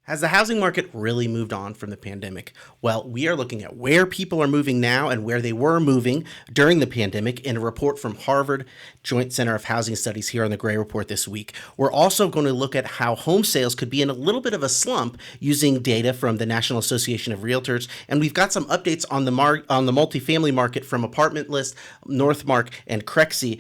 Has the housing market really moved on from the pandemic? Well, we are looking at where people are moving now and where they were moving during the pandemic in a report from Harvard Joint Center of Housing Studies here on the Gray Report this week. We're also going to look at how home sales could be in a little bit of a slump using data from the National Association of Realtors. And we've got some updates on the multifamily market from Apartment List, Northmark, and Crexi.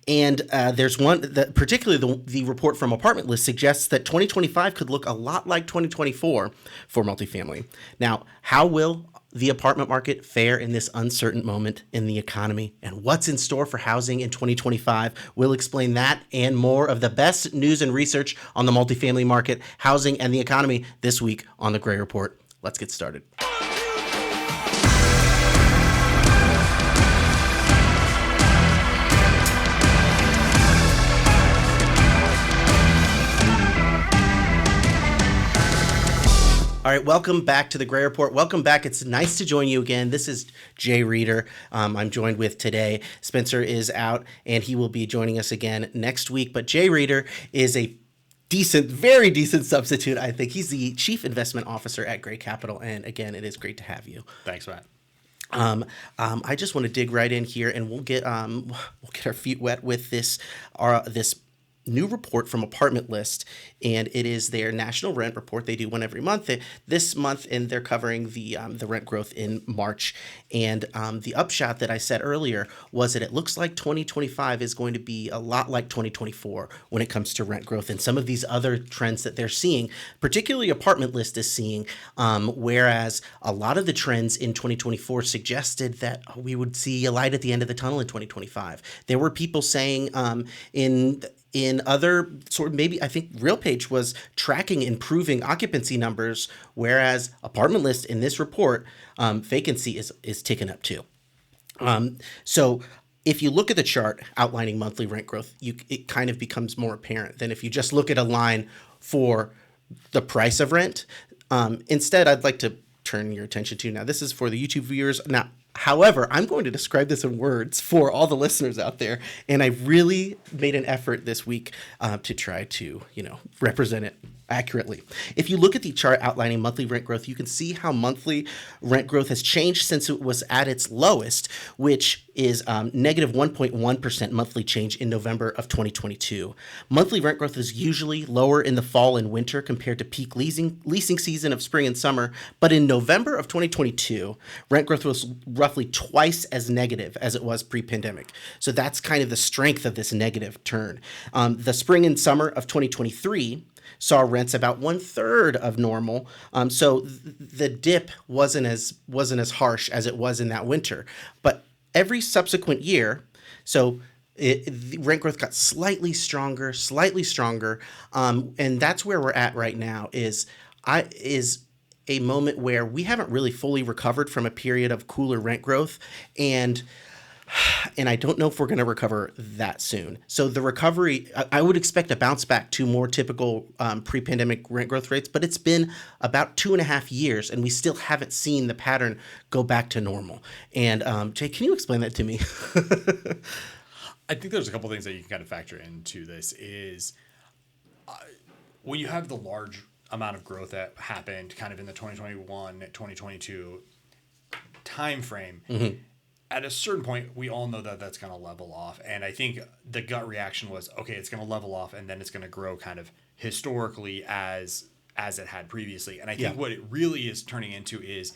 There's one that particularly the report from Apartment List suggests that 2025 could look a lot like 2024 for multifamily. Now, how will the apartment market fare in this uncertain moment in the economy, and what's in store for housing in 2025? We'll explain that and more of the best news and research on the multifamily market, housing, and the economy this week on the Gray Report. Let's get started. All right, welcome back to the Gray Report. Welcome back. It's nice to join you again. This is Jay Reeder. I'm joined with today. Spencer is out, and he will be joining us again next week. But Jay Reeder is a very decent substitute, I think. He's the Chief Investment Officer at Gray Capital, and again, it is great to have you. Thanks, Matt. I just want to dig right in here, and we'll get our feet wet with this new report from Apartment List, and it is their national rent report. They do one every month. This month, and they're covering the rent growth in March. And the upshot that I said earlier was that it looks like 2025 is going to be a lot like 2024 when it comes to rent growth and some of these other trends that they're seeing, particularly Apartment List is seeing, whereas a lot of the trends in 2024 suggested that we would see a light at the end of the tunnel in 2025. There were people saying in other sort of, maybe I think RealPage was tracking improving occupancy numbers, whereas Apartment List in this report, vacancy is ticking up too. So if you look at the chart outlining monthly rent growth, it kind of becomes more apparent than if you just look at a line for the price of rent. Instead, I'd like to turn your attention to, now this is for the YouTube viewers. Now, however, I'm going to describe this in words for all the listeners out there, and I really made an effort this week to try to, represent it accurately. If you look at the chart outlining monthly rent growth, you can see how monthly rent growth has changed since it was at its lowest, which is negative 1.1% monthly change in November of 2022. Monthly rent growth is usually lower in the fall and winter compared to peak leasing season of spring and summer, but in November of 2022, rent growth was roughly twice as negative as it was pre-pandemic. So that's kind of the strength of this negative turn. The spring and summer of 2023 saw rents about 1/3 of normal. So the dip wasn't as harsh as it was in that winter. But every subsequent year, so the rent growth got slightly stronger, and that's where we're at right now. Is a moment where we haven't really fully recovered from a period of cooler rent growth, and I don't know if we're going to recover that soon. So the recovery, I would expect a bounce back to more typical pre-pandemic rent growth rates, but it's been about 2.5 years, and we still haven't seen the pattern go back to normal. And Jay, can you explain that to me? I think there's a couple things that you can kind of factor into this is when you have the large amount of growth that happened kind of in the 2021, 2022 time frame, mm-hmm. At a certain point, we all know that that's going to level off. And I think the gut reaction was, okay, it's going to level off and then it's going to grow kind of historically as it had previously. And I think what it really is turning into is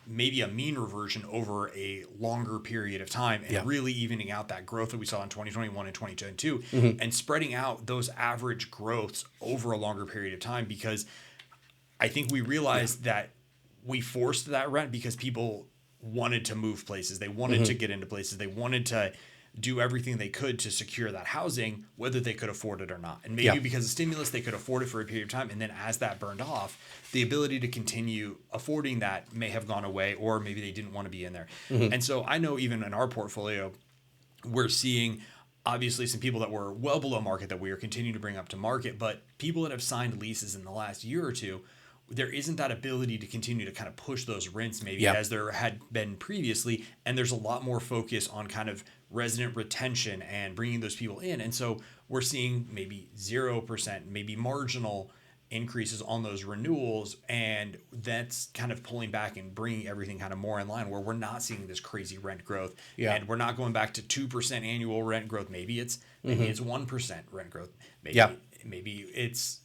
maybe a mean reversion over a longer period of time and really evening out that growth that we saw in 2021 and 2022 mm-hmm. and spreading out those average growths over a longer period of time, because I think we realized that we forced that rent because people wanted to move places. They wanted mm-hmm. to get into places. They wanted to do everything they could to secure that housing, whether they could afford it or not. And maybe because of stimulus, they could afford it for a period of time. And then as that burned off, the ability to continue affording that may have gone away, or maybe they didn't want to be in there. Mm-hmm. And so I know even in our portfolio, we're seeing obviously some people that were well below market that we are continuing to bring up to market, but people that have signed leases in the last year or two, there isn't that ability to continue to kind of push those rents maybe as there had been previously. And there's a lot more focus on kind of resident retention and bringing those people in. And so we're seeing maybe 0%, maybe marginal increases on those renewals, and that's kind of pulling back and bringing everything kind of more in line where we're not seeing this crazy rent growth, Yeah. and we're not going back to 2% annual rent growth. Maybe it's 1% rent growth. Yeah. Maybe it's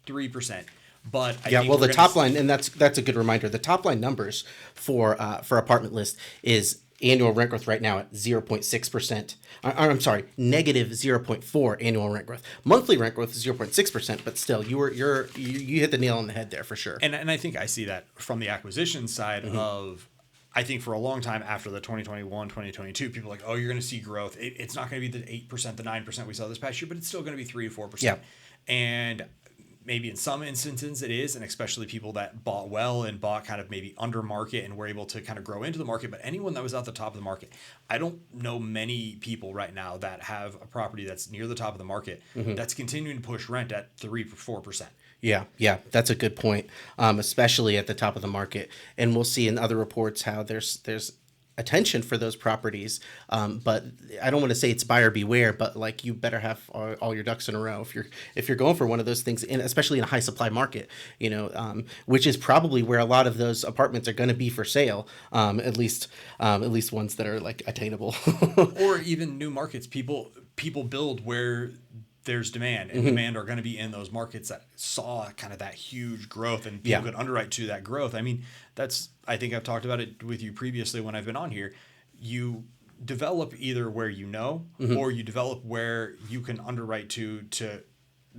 3%. But I Yeah, think well, we're the gonna top line, and that's a good reminder. The top line numbers for apartment list is annual rent growth right now at 0.6%. I'm sorry, negative 0.4 annual rent growth. Monthly rent growth is 0.6%, but still, you hit the nail on the head there for sure. And I think I see that from the acquisition side of, I think for a long time after the 2021, 2022, people are like, oh, you're going to see growth. It's not going to be the 8%, the 9% we saw this past year, but it's still going to be 3 to 4%. Yeah. And maybe in some instances it is, and especially people that bought well and bought kind of maybe under market and were able to kind of grow into the market. But anyone that was at the top of the market, I don't know many people right now that have a property that's near the top of the market that's continuing to push rent at 3 or 4%. Yeah, that's a good point, especially at the top of the market. And we'll see in other reports how there's attention for those properties, but I don't want to say it's buyer beware, but like you better have all your ducks in a row if you're going for one of those things, and especially in a high supply market, which is probably where a lot of those apartments are going to be for sale, at least ones that are like attainable. Or even new markets. People build where there's demand, and demand are going to be in those markets that saw kind of that huge growth, and people Yeah. could underwrite to that growth. I mean, I think I've talked about it with you previously when I've been on here. You develop either where or you develop where you can underwrite to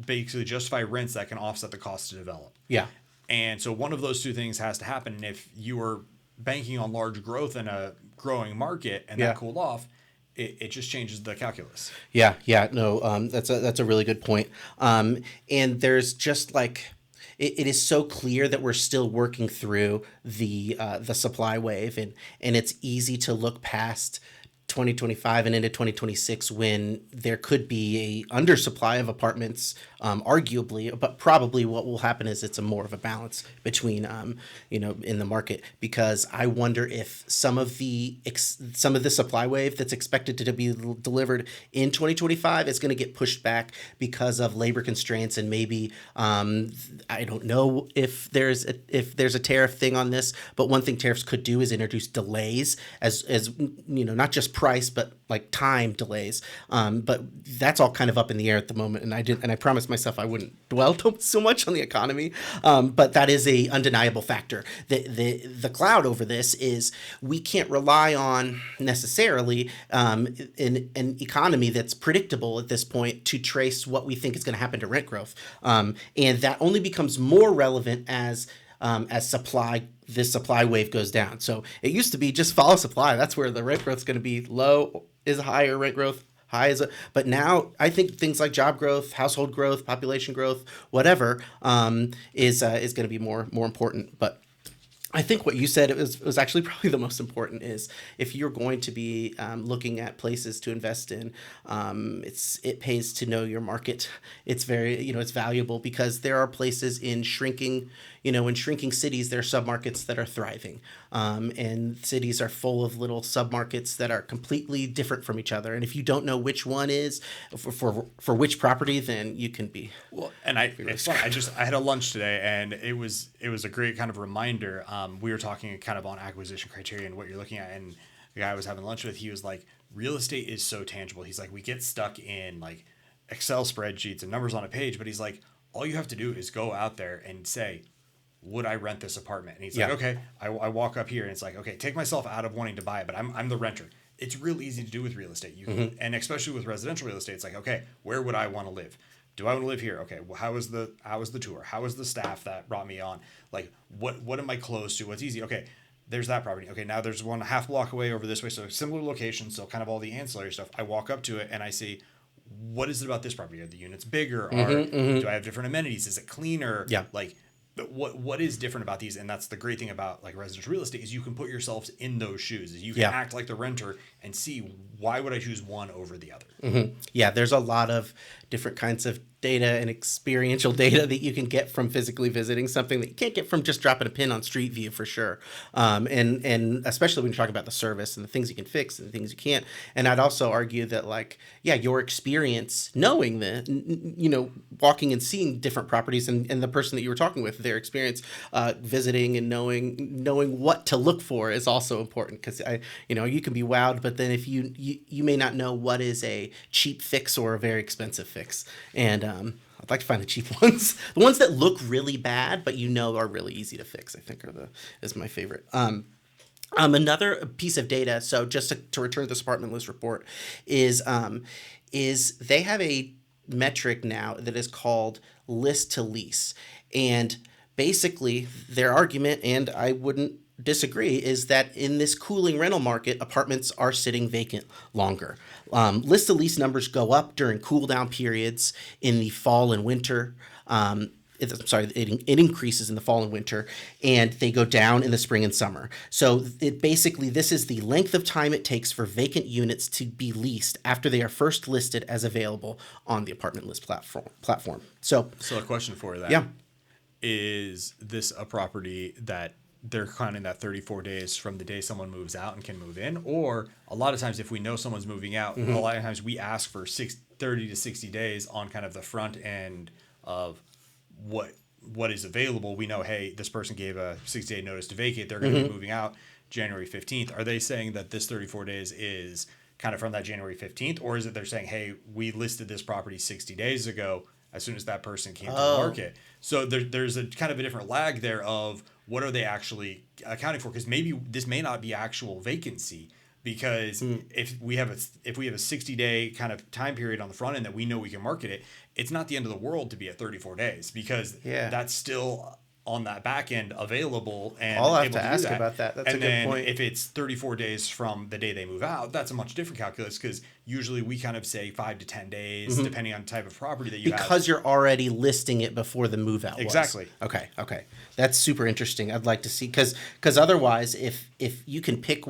basically justify rents that can offset the cost to develop. Yeah. And so one of those two things has to happen. And if you are banking on large growth in a growing market and Yeah. that cooled off, it just changes the calculus. Yeah, no, that's a really good point. And there's just like it is so clear that we're still working through the supply wave, and it's easy to look past 2025 and into 2026 when there could be a undersupply of apartments, arguably, but probably what will happen is it's a more of a balance between, in the market, because I wonder if some of the supply wave that's expected to be delivered in 2025 is going to get pushed back because of labor constraints, and maybe I don't know if there's a tariff thing on this, but one thing tariffs could do is introduce delays as not just price, but like time delays. But that's all kind of up in the air at the moment. And I promised myself I wouldn't dwell so much on the economy. But that is a undeniable factor. The cloud over this is we can't rely on necessarily an economy that's predictable at this point to trace what we think is going to happen to rent growth. And that only becomes more relevant as this supply wave goes down. So it used to be just follow supply. That's where the rent growth is going to be. Low is higher rent growth. High is but now I think things like job growth, household growth, population growth, whatever, is going to be more important. But I think what you said was actually probably the most important is if you're going to be looking at places to invest in, it pays to know your market. It's very, it's valuable because there are places in shrinking cities, there are submarkets that are thriving, and cities are full of little submarkets that are completely different from each other. And if you don't know which one is for which property, then you can be well. And it's fun. I had a lunch today, and it was a great kind of reminder. We were talking kind of on acquisition criteria and what you're looking at, and the guy I was having lunch with, he was like, real estate is so tangible. He's like, we get stuck in like Excel spreadsheets and numbers on a page, but he's like, all you have to do is go out there and say, would I rent this apartment? And he's like, okay, I walk up here, and it's like, okay, take myself out of wanting to buy it, but I'm the renter. It's real easy to do with real estate. You can, and especially with residential real estate, it's like, okay, where would I want to live? Do I want to live here? Okay, well, how was the tour? How was the staff that brought me on? Like, what am I close to? What's easy? Okay, there's that property. Okay, now there's one a half block away over this way, so similar location, so kind of all the ancillary stuff. I walk up to it and I see, what is it about this property? Are the units bigger? Do I have different amenities? Is it cleaner? Yeah. Like, but what is different about these? And that's the great thing about like residential real estate is you can put yourselves in those shoes. Is you can act like the renter and see why would I choose one over the other. Yeah, there's a lot of different kinds of data and experiential data that you can get from physically visiting something that you can't get from just dropping a pin on Street View for sure. And especially when you're talking about the service and the things you can fix and the things you can't. And I'd also argue that like, yeah, your experience knowing that, walking and seeing different properties and the person that you were talking with, their experience visiting and knowing what to look for is also important because you can be wowed, but then if you may not know what is a cheap fix or a very expensive fix. And I'd like to find the cheap ones, the ones that look really bad but are really easy to fix. I think is my favorite. Another piece of data. So just to return to this apartment list report, is they have a metric now that is called list to lease, and basically their argument, and I wouldn't disagree, is that in this cooling rental market, apartments are sitting vacant longer. List to lease numbers go up during cool down periods in the fall and winter. It increases in the fall and winter, and they go down in the spring and summer. So this is the length of time it takes for vacant units to be leased after they are first listed as available on the apartment list platform. So a question for that. Yeah. Is this a property that they're counting that 34 days from the day someone moves out and can move in? Or a lot of times if we know someone's moving out, a lot of times we ask for 30 to 60 days on kind of the front end of what is available. We know, hey, this person gave a 60-day notice to vacate. They're going to be moving out January 15th. Are they saying that this 34 days is kind of from that January 15th? Or is it they're saying, hey, we listed this property 60 days ago as soon as that person came to the market? So there's a kind of a different lag there of what are they actually accounting for? Because maybe this may not be actual vacancy. Because if we have a 60-day kind of time period on the front end that we know we can market it, it's not the end of the world to be at 34 days because that's still on that back end available and I'll have able to do ask that. about that. That's and a good then point. If it's 34 days from the day they move out, that's a much different calculus because usually we kind of say 5 to 10 days depending on the type of property that you have. Because you're already listing it before the move out was. Exactly. Okay. That's super interesting. I'd like to see because otherwise if you can pick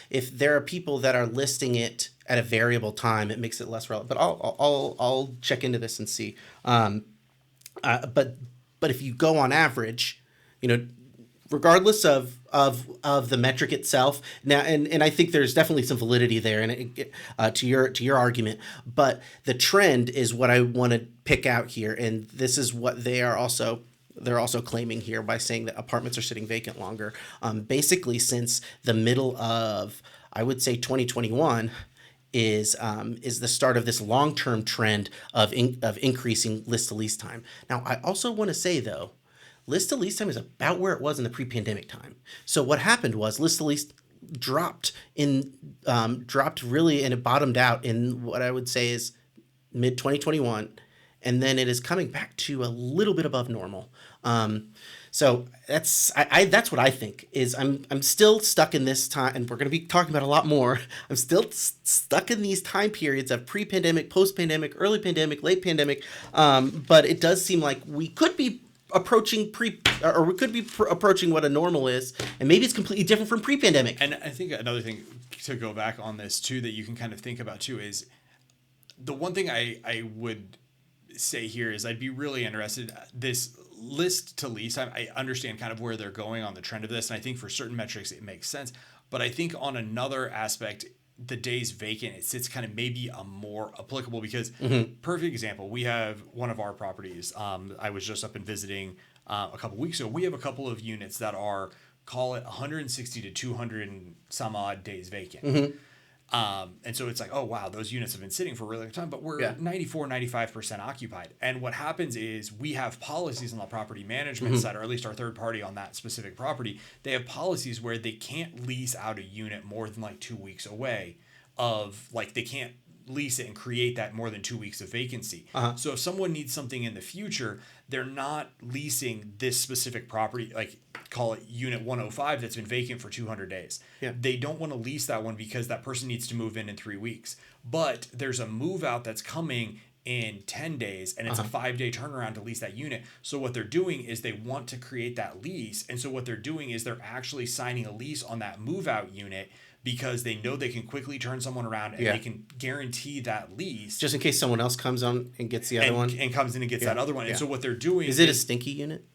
if there are people that are listing it at a variable time, it makes it less relevant. But I'll check into this and see. But if you go on average, regardless of the metric itself now, and I think there's definitely some validity there, and to your argument, but the trend is what I want to pick out here, and this is what they're also claiming here by saying that apartments are sitting vacant longer, basically since the middle of, I would say, 2021. Is the start of this long-term trend of increasing list to lease time. Now, I also want to say though, list to lease time is about where it was in the pre-pandemic time. So what happened was list to lease dropped really, and it bottomed out in what I would say is mid 2021, and then it is coming back to a little bit above normal. So that's what I think is I'm still stuck in this time, and we're going to be talking about a lot more. I'm still stuck in these time periods of pre-pandemic, post-pandemic, early pandemic, late pandemic. But it does seem like we could be approaching approaching what a normal is, and maybe it's completely different from pre-pandemic. And I think another thing to go back on this too that you can kind of think about too is the one thing I would say here is I'd be really interested this list to lease. I understand kind of where they're going on the trend of this, and I think for certain metrics it makes sense. But I think on another aspect, the days vacant, it sits kind of maybe a more applicable because perfect example, we have one of our properties. I was just up and visiting a couple weeks ago. We have a couple of units that are, call it 160 to 200 and some odd days vacant. And so it's like, oh, wow, those units have been sitting for a really long time, but we're 95% occupied. And what happens is we have policies on the property management side, or at least our third party on that specific property. They have policies where they can't lease out a unit more than like 2 weeks away they can't lease it and create that more than 2 weeks of vacancy. So if someone needs something in the future, they're not leasing this specific property, like call it unit 105 that's been vacant for 200 days. They don't want to lease that one because that person needs to move in 3 weeks. But there's a move out that's coming in 10 days and it's a 5-day turnaround to lease that unit. So what they're doing is they want to create that lease. And so what they're doing is they're actually signing a lease on that move out unit because they know they can quickly turn someone around and Yeah. they can guarantee that lease Just in case someone else comes on and gets the other one. and comes in and gets that other one. And Yeah. so what they're doing Is it a stinky unit?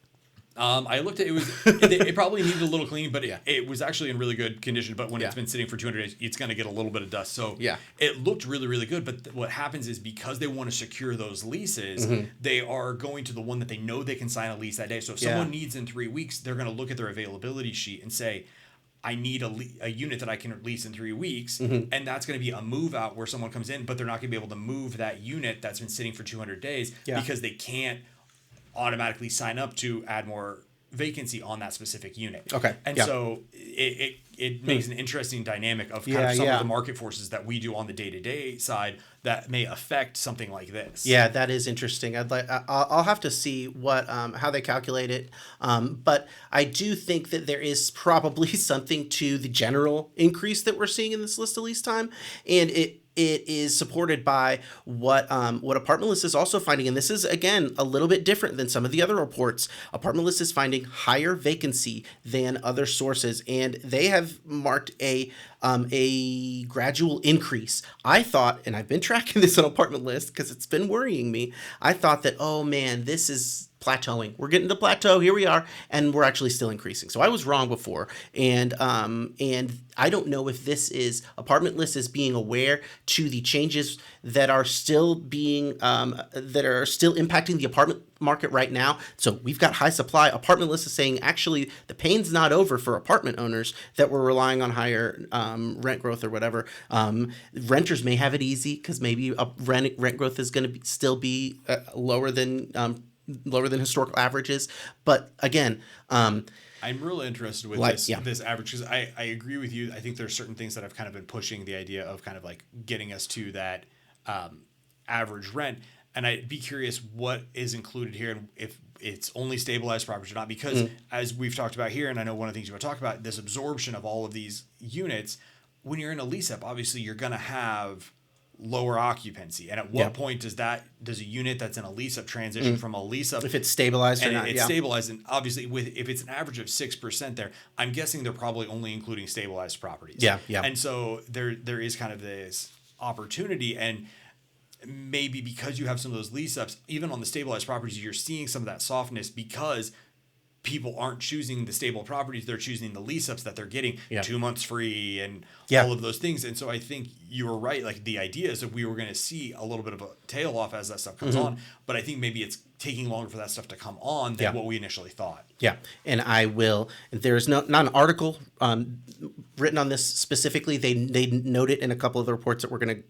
I looked at it probably needed a little cleaning, but it was actually in really good condition. But when Yeah. it's been sitting for 200 days, it's going to get a little bit of dust. So Yeah. it looked really, really good. But what happens is because they want to secure those leases, they are going to the one that they know they can sign a lease that day. So if someone needs in 3 weeks, they're going to look at their availability sheet and say, I need a unit that I can lease in 3 weeks. And that's going to be a move out where someone comes in, but they're not going to be able to move that unit that's been sitting for 200 days because they can't automatically sign up to add more vacancy on that specific unit. Okay. And so it makes an interesting dynamic of kind of some of the market forces that we do on the day-to-day side that may affect something like this. Yeah, that is interesting. I'll have to see what how they calculate it, but I do think that there is probably something to the general increase that we're seeing in this list of lease time, and it is supported by what Apartment List is also finding, and this is again a little bit different than some of the other reports. Apartment List is finding higher vacancy than other sources, and they have marked a gradual increase. I thought, and I've been tracking this on Apartment List because it's been worrying me. I thought that, oh man, this is plateauing. We're getting to plateau. Here we are, and we're actually still increasing. So I was wrong before, and I don't know if this is Apartment List is being aware to the changes that are still being impacting the apartment market right now. So we've got high supply. Apartment List is saying actually the pain's not over for apartment owners that were relying on higher rent growth or whatever. Renters may have it easy because maybe rent growth is going to still be lower than historical averages. But again, I'm really interested with this average because I agree with you. I think there's certain things that have kind of been pushing the idea of kind of like getting us to that average rent. And I'd be curious what is included here and if it's only stabilized properties or not. Because as we've talked about here, and I know one of the things you want to talk about, this absorption of all of these units, when you're in a lease up, obviously you're going to have lower occupancy. And at what point does a unit that's in a lease up transition from a lease up, if it's stabilized or not? It's stabilized, and obviously if it's an average of 6% there, I'm guessing they're probably only including stabilized properties. Yeah. And so there is kind of this opportunity, and maybe because you have some of those lease ups, even on the stabilized properties, you're seeing some of that softness because people aren't choosing the stable properties. They're choosing the lease ups that they're getting 2 months free and all of those things. And so I think you were right. Like the idea is that we were going to see a little bit of a tail off as that stuff comes on, but I think maybe it's taking longer for that stuff to come on than what we initially thought. Yeah. And there's not an article written on this specifically. They note it in a couple of the reports that we're going to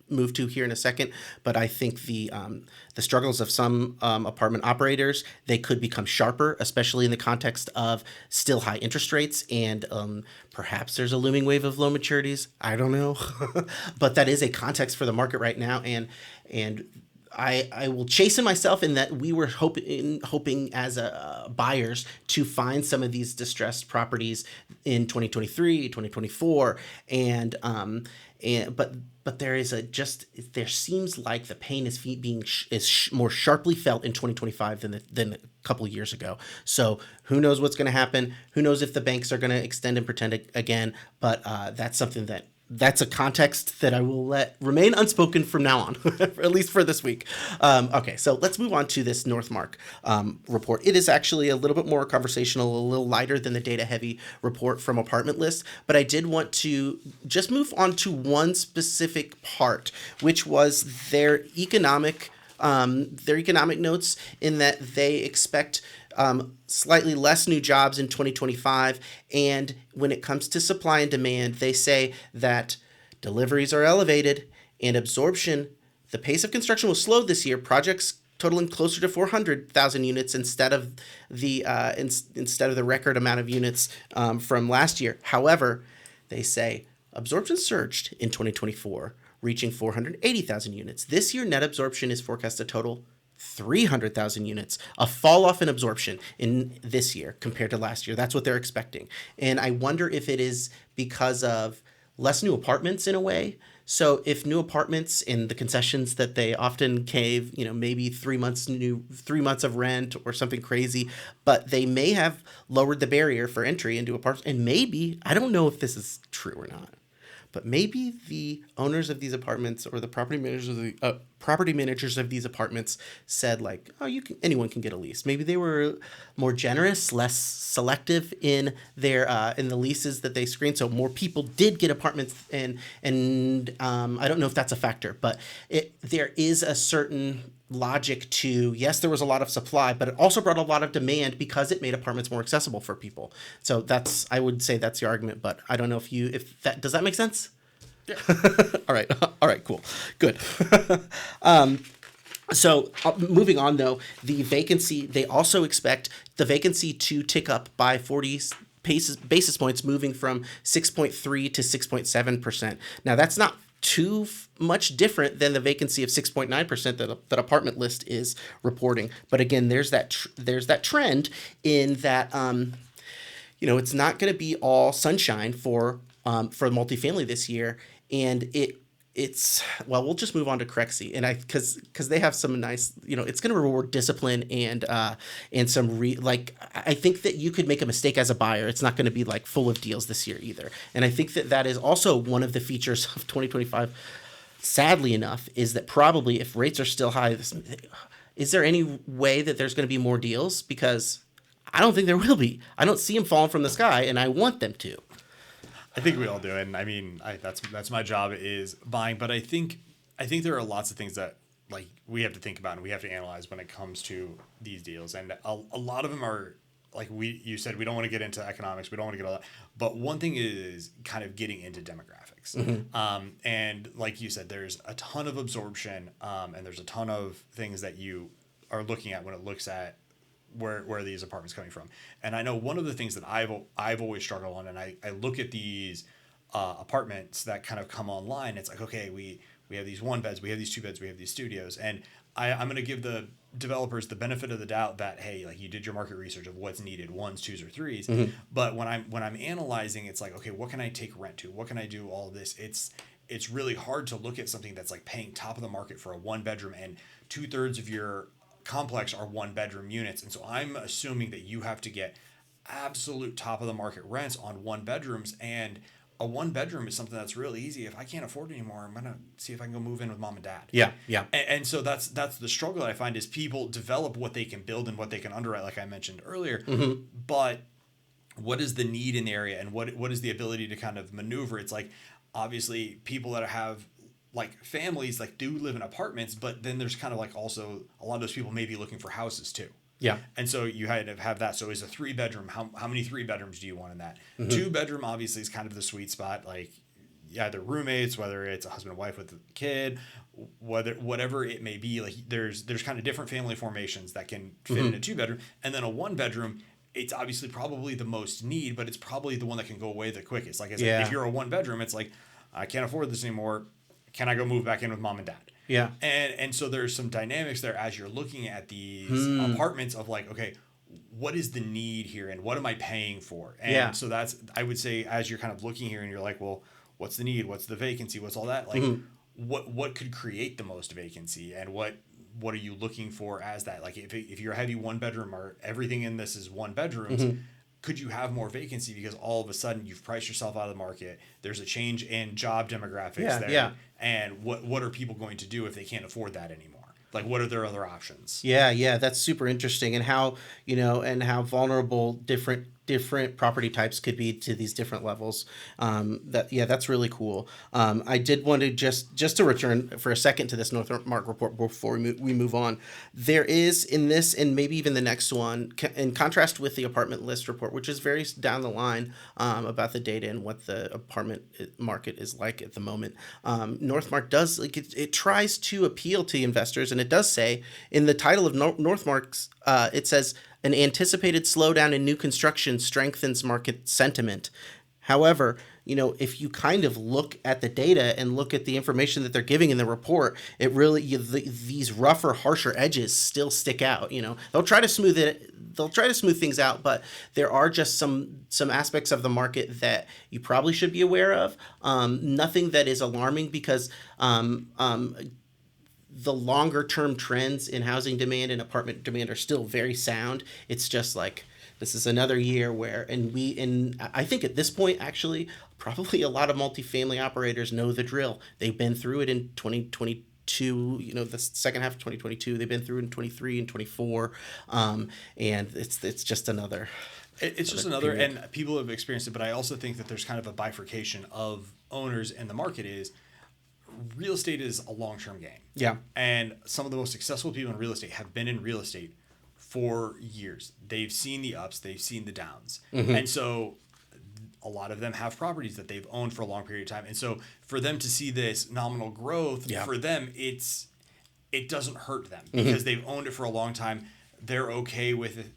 move to here in a second, but I think the struggles of some apartment operators, they could become sharper, especially in the context of still high interest rates, and perhaps there's a looming wave of low maturities. I don't know, but that is a context for the market right now, and I will chasten myself in that we were hoping as buyers to find some of these distressed properties in 2023, 2024, but there seems like the pain is being more sharply felt in 2025 than a couple of years ago. So who knows what's going to happen? Who knows if the banks are going to extend and pretend again? But that's a context that I will let remain unspoken from now on, at least for this week. Okay, so let's move on to this Northmark report. It is actually a little bit more conversational, a little lighter than the data-heavy report from Apartment List, but I did want to just move on to one specific part, which was their economic notes, in that they expect slightly less new jobs in 2025. And when it comes to supply and demand, they say that deliveries are elevated and absorption, the pace of construction was slow this year. Projects totaling closer to 400,000 units instead of the record amount of units from last year. However, they say absorption surged in 2024, reaching 480,000 units. This year, net absorption is forecast to total 300,000 units, a fall off in absorption in this year compared to last year. That's what they're expecting. And I wonder if it is because of less new apartments in a way. So if new apartments and the concessions that they often cave, maybe 3 months of rent or something crazy, but they may have lowered the barrier for entry into apartments, and maybe I don't know if this is true or not, but maybe the owners of these apartments or the property managers of these apartments said like, oh, anyone can get a lease. Maybe they were more generous, less selective in their in the leases that they screened, so more people did get apartments. And I don't know if that's a factor, but there is a certain logic to, yes, there was a lot of supply, but it also brought a lot of demand because it made apartments more accessible for people. So I would say that's the argument, but I don't know if that does that make sense. Yeah. All right. All right, cool. Good. So moving on though, the vacancy, they also expect the vacancy to tick up by 40 basis points, moving from 6.3 to 6.7%. Now that's not too much different than the vacancy of 6.9% that Apartment List is reporting. But again, there's that trend in that it's not going to be all sunshine for multifamily this year, and it's well, we'll just move on to Crexy, and because they have some nice, it's going to reward discipline and some I think that you could make a mistake as a buyer. It's not going to be like full of deals this year either, and I think that is also one of the features of 2025. Sadly enough, is that probably if rates are still high, is there any way that there's going to be more deals? Because I don't think there will be. I don't see them falling from the sky, and I want them to. I think we all do, and I mean, that's my job is buying. But I think there are lots of things that like we have to think about and we have to analyze when it comes to these deals, and a lot of them are like you said, we don't want to get into economics, we don't want to get all that. But one thing is kind of getting into demographics, and like you said, there's a ton of absorption, and there's a ton of things that you are looking at when it looks at where these apartments coming from. And I know one of the things that I've always struggled on, and I look at these apartments that kind of come online. It's like, okay, we have these one beds, we have these two beds, we have these studios, and I'm going to give the developers the benefit of the doubt that, hey, like you did your market research of what's needed, ones, twos, or threes. But when I'm analyzing, it's like, okay, what can I take rent to? What can I do? All of this. It's really hard to look at something that's like paying top of the market for a one bedroom, and 2/3 of your complex are one bedroom units. And so I'm assuming that you have to get absolute top of the market rents on one bedrooms, and a one bedroom is something that's really easy. If I can't afford it anymore, I'm gonna see if I can go move in with mom and dad. Yeah. And so that's the struggle that I find is people develop what they can build and what they can underwrite, like I mentioned earlier. But what is the need in the area, and what is the ability to kind of maneuver? It's like, obviously people that have like families like do live in apartments, but then there's kind of like also a lot of those people may be looking for houses too. Yeah. And so you had to have that. So is a 3 bedroom, how many 3 bedrooms do you want in that? 2 bedroom obviously is kind of the sweet spot. Like either roommates, whether it's a husband and wife with a kid, whatever it may be, like there's kind of different family formations that can fit in a 2 bedroom. And then a 1 bedroom, it's obviously probably the most need, but it's probably the one that can go away the quickest. Like I said, if you're a 1 bedroom, it's like, I can't afford this anymore. Can I go move back in with mom and dad? Yeah. And so there's some dynamics there as you're looking at these apartments of like, okay, what is the need here and what am I paying for? And so that's, I would say, as you're kind of looking here and you're like, well, what's the need? What's the vacancy? What's all that? Like what could create the most vacancy, and what are you looking for as that? Like if you're a heavy 1 bedroom or everything in this is 1 bedrooms, could you have more vacancy because all of a sudden you've priced yourself out of the market? There's a change in job demographics there. Yeah. And what are people going to do if they can't afford that anymore? Like, what are their other options? Yeah, that's super interesting, and how vulnerable different property types could be to these different levels. That's really cool. I did want to just to return for a second to this Northmark report before we move on. There is in this, and maybe even the next one, in contrast with the Apartment List report, which is very down the line about the data and what the apartment market is like at the moment. Northmark does it tries to appeal to investors, and it does say in the title of Northmark's, it says, an anticipated slowdown in new construction strengthens market sentiment. However, if you kind of look at the data and look at the information that they're giving in the report, it really these rougher, harsher edges still stick out. They'll try to smooth it. They'll try to smooth things out, but there are just some aspects of the market that you probably should be aware of. Nothing that is alarming because the longer term trends in housing demand and apartment demand are still very sound. It's just like this is another year where, and I think at this point, actually, probably a lot of multifamily operators know the drill. They've been through it in 2022, the second half of 2022. They've been through it in 23 and 24, and it's just another. It's just another, period. And people have experienced it, but I also think that there's kind of a bifurcation of owners in the market. Is real estate is a long-term game. Yeah. And some of the most successful people in real estate have been in real estate for years. They've seen the ups, they've seen the downs. Mm-hmm. And so a lot of them have properties that they've owned for a long period of time. And so for them to see this nominal growth, for them, it doesn't hurt them because they've owned it for a long time. They're okay with it,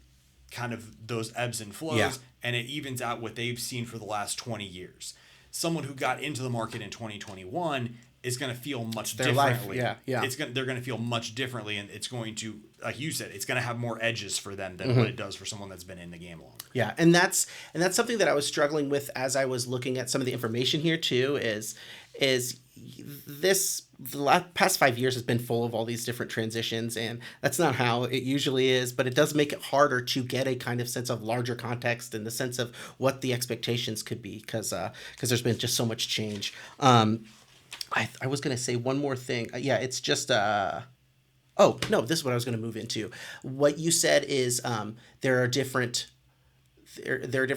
kind of those ebbs and flows, and it evens out what they've seen for the last 20 years. Someone who got into the market in 2021 is going to feel much differently. They're going to feel much differently, and it's going to, like you said, it's going to have more edges for them than what it does for someone that's been in the game longer. Yeah, and that's something that I was struggling with as I was looking at some of the information here too. Is the past 5 years has been full of all these different transitions, and that's not how it usually is, but it does make it harder to get a kind of sense of larger context and the sense of what the expectations could be because there's been just so much change. I was going to say one more thing. It's just oh, no, this is what I was going to move into. What you said is there are different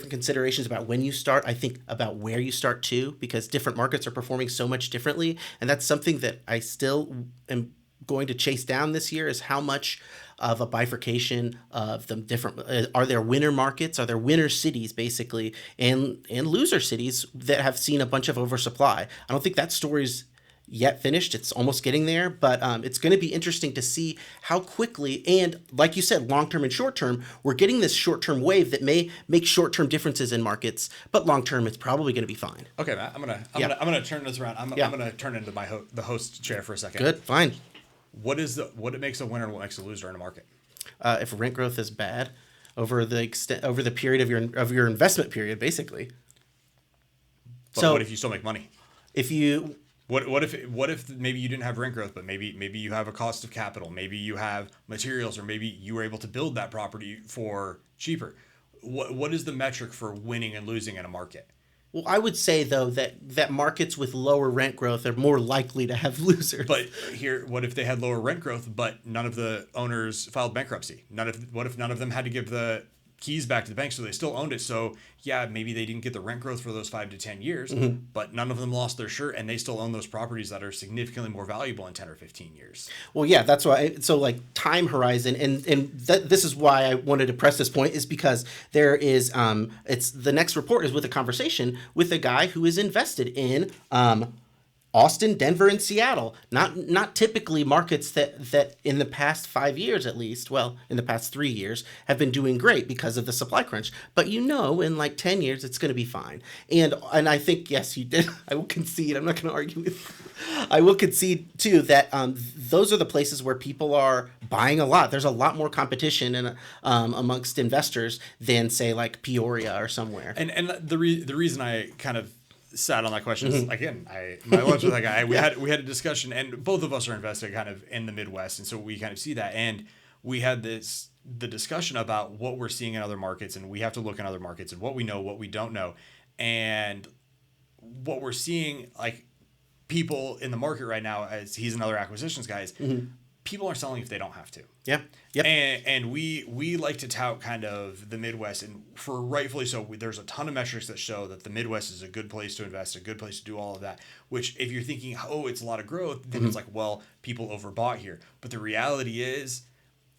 considerations about when you start. I think about where you start too, because different markets are performing so much differently. And that's something that I still am going to chase down this year is how much of a bifurcation of the different, are there winner markets? Are there winner cities basically and loser cities that have seen a bunch of oversupply? I don't think that story's yet finished. It's almost getting there, but it's going to be interesting to see how quickly, and like you said, long-term and short-term, we're getting this short-term wave that may make short-term differences in markets, but long-term it's probably going to be fine. Okay, Matt, I'm gonna turn this around. I'm gonna turn into the host chair for a second. Good, fine. What makes a winner and what makes a loser in a market? If rent growth is bad over the period of your investment period, basically. But what if you still make money? If you What if maybe you didn't have rent growth, but maybe you have a cost of capital, maybe you have materials, or maybe you were able to build that property for cheaper? What is the metric for winning and losing in a market? Well, I would say though that markets with lower rent growth are more likely to have losers. But here, what if they had lower rent growth, but none of the owners filed bankruptcy? What if none of them had to give the keys back to the bank, so they still owned it? So yeah, maybe they didn't get the rent growth for those 5 to 10 years, but none of them lost their shirt, and they still own those properties that are significantly more valuable in 10 or 15 years. Well, yeah, that's why. So like time horizon, and this is why I wanted to press this point, is because there is it's the next report is with a conversation with a guy who is invested in Austin, Denver, and Seattle. Not typically markets that in the past 5 years at least, well, in the past 3 years, have been doing great because of the supply crunch. But in like 10 years, it's going to be fine. And I think, yes, you did. I will concede. I'm not going to argue with you. I will concede, too, that those are the places where people are buying a lot. There's a lot more competition amongst investors than, say, like Peoria or somewhere. And the reason I kind of sat on that question is, again, my lunch with that guy, we had a discussion, and both of us are invested kind of in the Midwest, and so we kind of see that, and we had the discussion about what we're seeing in other markets, and we have to look in other markets and what we know, what we don't know, and what we're seeing, like people in the market right now, as he's another acquisitions guys, people are selling if they don't have to. Yeah. Yep. And we like to tout kind of the Midwest, and for rightfully so. There's a ton of metrics that show that the Midwest is a good place to invest, a good place to do all of that. Which, if you're thinking, oh, it's a lot of growth, then it's like, well, people overbought here. But the reality is,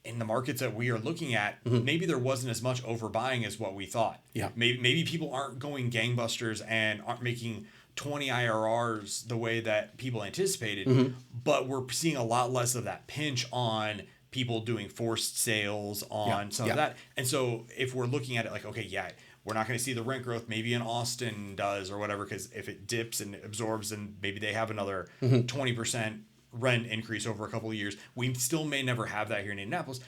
in the markets that we are looking at, maybe there wasn't as much overbuying as what we thought. Yeah. Maybe people aren't going gangbusters and aren't making 20 IRRs the way that people anticipated, but we're seeing a lot less of that pinch on people doing forced sales Yeah. on some Yeah. of that. And so if we're looking at it like, okay, yeah, we're not going to see the rent growth maybe in Austin does or whatever, because if it dips and absorbs, then maybe they have another 20% rent increase over a couple of years. We still may never have that here in Indianapolis,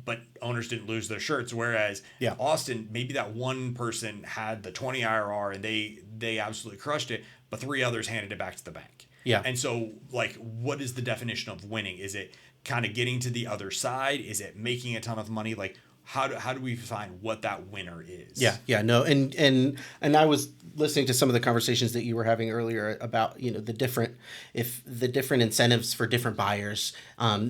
but owners didn't lose their shirts. Whereas Yeah. Austin, maybe that one person had the 20 IRR and they absolutely crushed it, but three others handed it back to the bank. Yeah. And so, like, what is the definition of winning? Is it kind of getting to the other side? Is it making a ton of money? Like, how do we find what that winner is? Yeah, yeah, no, and I was listening to some of the conversations that you were having earlier about, the different incentives for different buyers.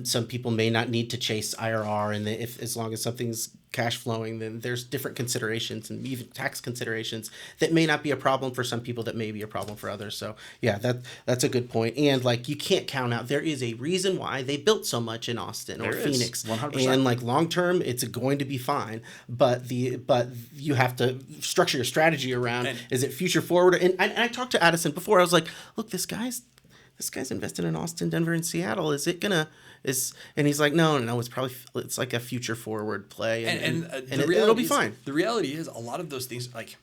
Some people may not need to chase IRR, and if as long as something's cash flowing, then there's different considerations and even tax considerations that may not be a problem for some people, that may be a problem for others. So yeah, that's a good point. And like, you can't count out, there is a reason why they built so much in Austin or There is, Phoenix, 100%. and like long term, it's going to be fine. But you have to structure your strategy around, is it future forward? And I talked to Addison before. I was like, look, this guy's invested in Austin, Denver, and Seattle. Is it gonna and he's like, no, it's like a future forward play, and it'll be fine. The reality is, a lot of those things, like,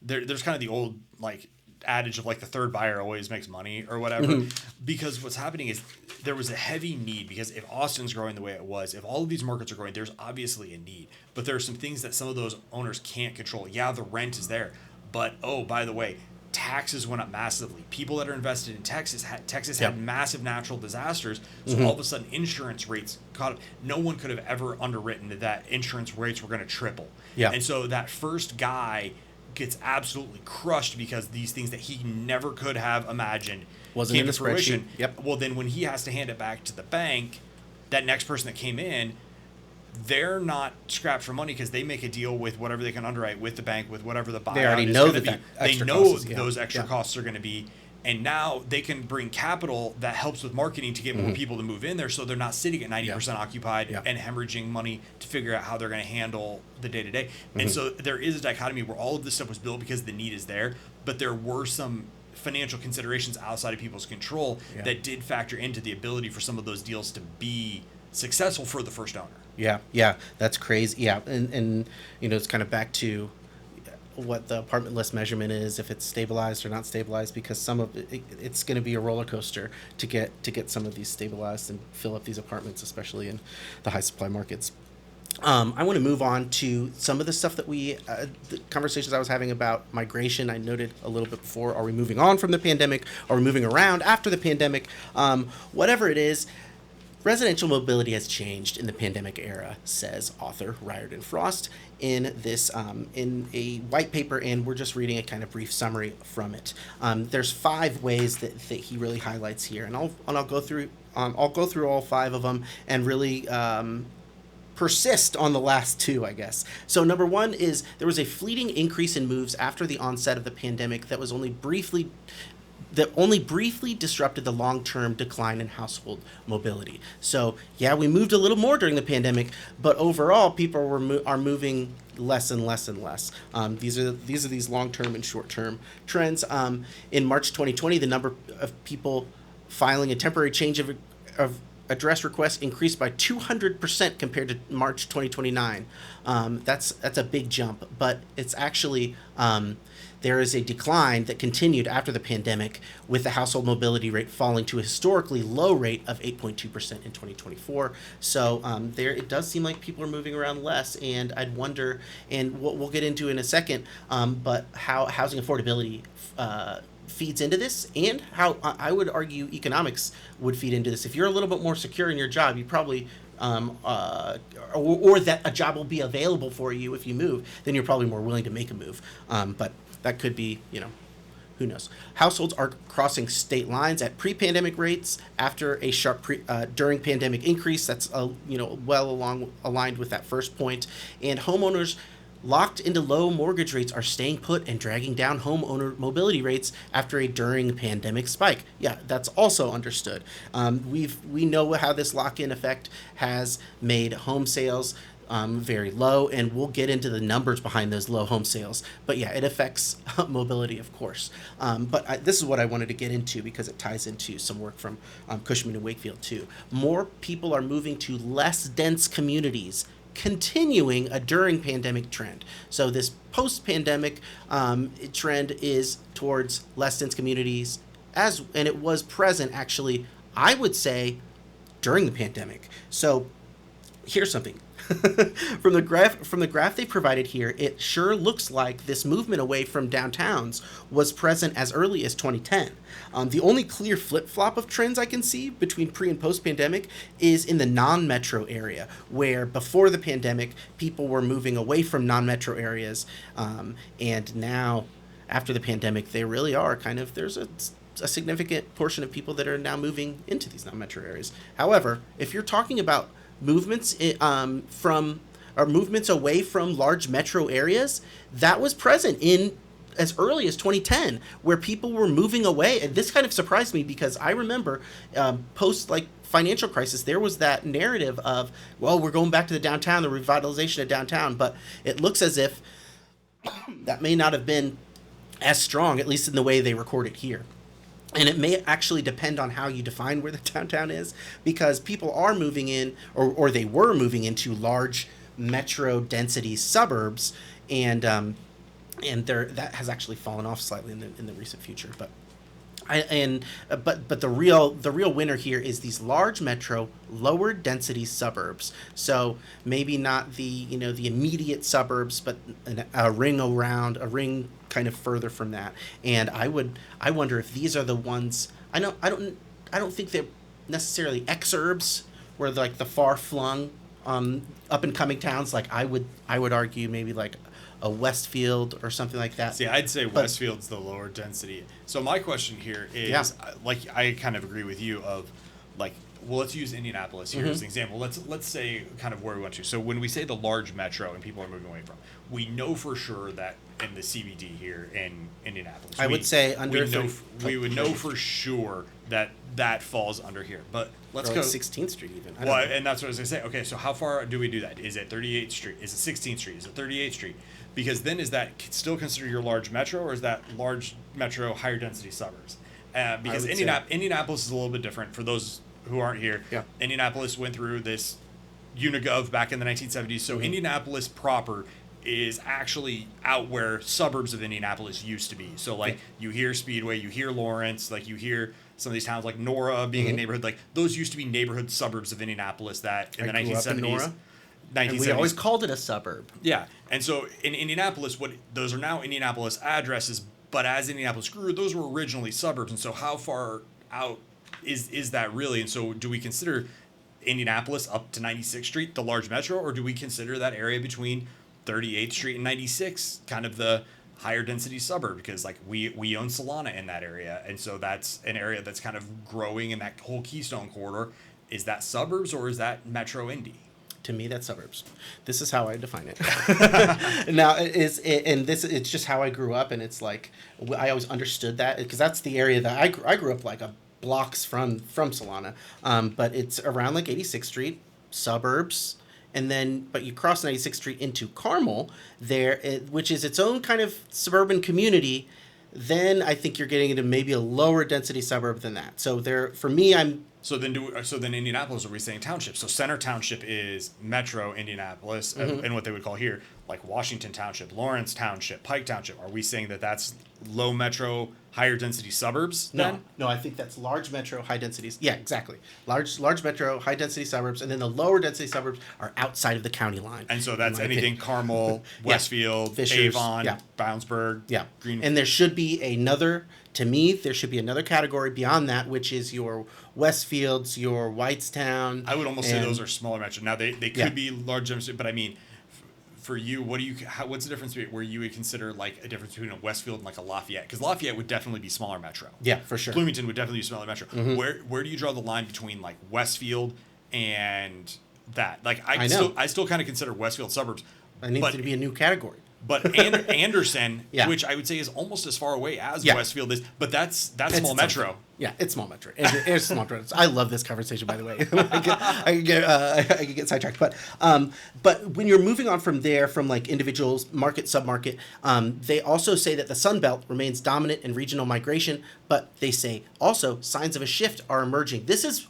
there's kind of the old, like, adage of, like, the third buyer always makes money or whatever, because what's happening is there was a heavy need, because if Austin's growing the way it was, if all of these markets are growing, there's obviously a need, but there are some things that some of those owners can't control. Yeah, the rent is there, but oh, by the way, taxes went up massively. People that are invested in Texas had massive natural disasters, so all of a sudden insurance rates caught up. No one could have ever underwritten that insurance rates were going to triple. Yeah. And so that first guy gets absolutely crushed because these things that he never could have imagined Wasn't came in the to fruition. spreadsheet. Yep. Well, then when he has to hand it back to the bank, that next person that came in, they're not scrapped for money because they make a deal with whatever they can underwrite with the bank, with whatever the buyout already is know gonna that be. that They extra know cost is- yeah. those extra Yeah. costs are going to be, and now they can bring capital that helps with marketing to get more people to move in there, so they're not sitting at 90% occupied Yeah. and hemorrhaging money to figure out how they're going to handle the day to day. And so there is a dichotomy where all of this stuff was built because the need is there, but there were some financial considerations outside of people's control that did factor into the ability for some of those deals to be successful for the first owner. Yeah, that's crazy. Yeah, and it's kind of back to what the apartment list measurement is, if it's stabilized or not stabilized, because some of it's going to be a roller coaster to get some of these stabilized and fill up these apartments, especially in the high supply markets. I want to move on to some of the stuff that the conversations I was having about migration. I noted a little bit before, are we moving on from the pandemic? Are we moving around after the pandemic? Whatever it is, residential mobility has changed in the pandemic era, says author Riordan Frost in this in a white paper, and we're just reading a kind of brief summary from it. There's 5 ways that he really highlights here, and I'll go through all 5 of them and really persist on the last 2, I guess. So number 1 is there was a fleeting increase in moves after the onset of the pandemic that only briefly disrupted the long-term decline in household mobility. So yeah, we moved a little more during the pandemic, but overall people are moving less and less and less. These are these long-term and short-term trends. In March 2020, the number of people filing a temporary change of address requests increased by 200% compared to March 2029. That's a big jump, but it's actually there is a decline that continued after the pandemic, with the household mobility rate falling to a historically low rate of 8.2% in 2024. So it does seem like people are moving around less, and I'd wonder, and we'll get into in a second, but how housing affordability feeds into this, and how I would argue economics would feed into this. If you're a little bit more secure in your job, you probably or that a job will be available for you if you move, then you're probably more willing to make a move. But that could be, who knows. Households are crossing state lines at pre-pandemic rates after a sharp during pandemic increase. That's aligned with that first point. And homeowners locked into low mortgage rates are staying put and dragging down homeowner mobility rates after a during pandemic spike. Yeah, that's also understood. We know how this lock-in effect has made home sales very low, and we'll get into the numbers behind those low home sales. But yeah, it affects mobility, of course. This is what I wanted to get into because it ties into some work from Cushman and Wakefield too. More people are moving to less dense communities, continuing a during pandemic trend. So this post-pandemic trend is towards less dense communities, and it was present actually, I would say, during the pandemic. So here's something. From the graph they provided here, it sure looks like this movement away from downtowns was present as early as 2010. The only clear flip-flop of trends I can see between pre and post-pandemic is in the non-metro area, where before the pandemic, people were moving away from non-metro areas, and now, after the pandemic, they really are kind of, there's a significant portion of people that are now moving into these non-metro areas. However, if you're talking about movements from or movements away from large metro areas, that was present in as early as 2010, where people were moving away. And this kind of surprised me because I remember post like financial crisis, there was that narrative of, well, we're going back to the downtown, the revitalization of downtown, but it looks as if that may not have been as strong, at least in the way they record it here. And it may actually depend on how you define where the downtown is, because people are moving in, or they were moving into large metro density suburbs, and that has actually fallen off slightly in the recent future. But the real winner here is these large metro lower density suburbs. So maybe not the immediate suburbs, but a ring kind of further from that. And I wonder if these are the ones. I don't think they're necessarily exurbs, where like the far flung up and coming towns. Like I would argue maybe like a Westfield or something like that. See, I'd say Westfield's the lower density. So my question here is, like, I kind of agree with you of, like, well, let's use Indianapolis here as an example. Let's say kind of where we went to. So when we say the large metro and people are moving away from, we know for sure that in the CBD here in Indianapolis, I would say under we would know for sure that falls under here. But let's go 16th Street even. Well, and that's what I was gonna say. Okay, so how far do we do that? Is it 38th Street? Is it 16th Street? Is it 38th Street? Because then is that still considered your large metro, or is that large metro higher density suburbs? Because Indianapolis is a little bit different for those who aren't here. Yeah. Indianapolis went through this Unigov back in the 1970s. So Indianapolis proper is actually out where suburbs of Indianapolis used to be. So like you hear Speedway, you hear Lawrence, like you hear some of these towns like Nora being a neighborhood, like those used to be neighborhood suburbs of Indianapolis that in the 1970s. And we always called it a suburb. Yeah. And so in Indianapolis, those are now Indianapolis addresses, but as Indianapolis grew, those were originally suburbs. And so how far out is that really? And so do we consider Indianapolis up to 96th Street the large metro, or do we consider that area between 38th Street and 96 kind of the higher density suburb? Because like we own Solana in that area, and so that's an area that's kind of growing in that whole Keystone corridor. Is that suburbs or is that metro Indy? To me, that's suburbs. This is how I define it. Now, it's just how I grew up, and it's like I always understood that because that's the area that I grew up like blocks from Solana, but it's around like 86th Street, suburbs, and then but you cross 96th Street into Carmel there, which is its own kind of suburban community. Then I think you're getting into maybe a lower density suburb than that. So there, for me, So then Indianapolis, are we saying township? So Center Township is Metro Indianapolis, and what they would call here, like Washington Township, Lawrence Township, Pike Township. Are we saying that that's low metro, higher density suburbs then? No, I think that's large metro, high densities. Yeah, exactly. Large metro, high density suburbs, and then the lower density suburbs are outside of the county line. And so that's anything Carmel, Westfield, Fishers, Avon, Brownsburg, Greenwood. And there should be another category beyond that, which is your Westfields, your Whitestown. I would almost say those are smaller metro. Now they could be large, but I mean, for you, what's the difference where you would consider like a difference between a Westfield and like a Lafayette? Because Lafayette would definitely be smaller metro. Yeah, for sure. Bloomington would definitely be smaller metro. Where do you draw the line between like Westfield and that? Like I still kind of consider Westfield suburbs. It needs to be a new category. But Anderson, Yeah. which I would say is almost as far away as Yeah. Westfield is, but that's It's small metro. Yeah, it's small metro. It's small metro. I love this conversation, by the way. I can get sidetracked, but when you're moving on from there, from like individuals, market, submarket, they also say that the Sun Belt remains dominant in regional migration, but they say also signs of a shift are emerging. This is,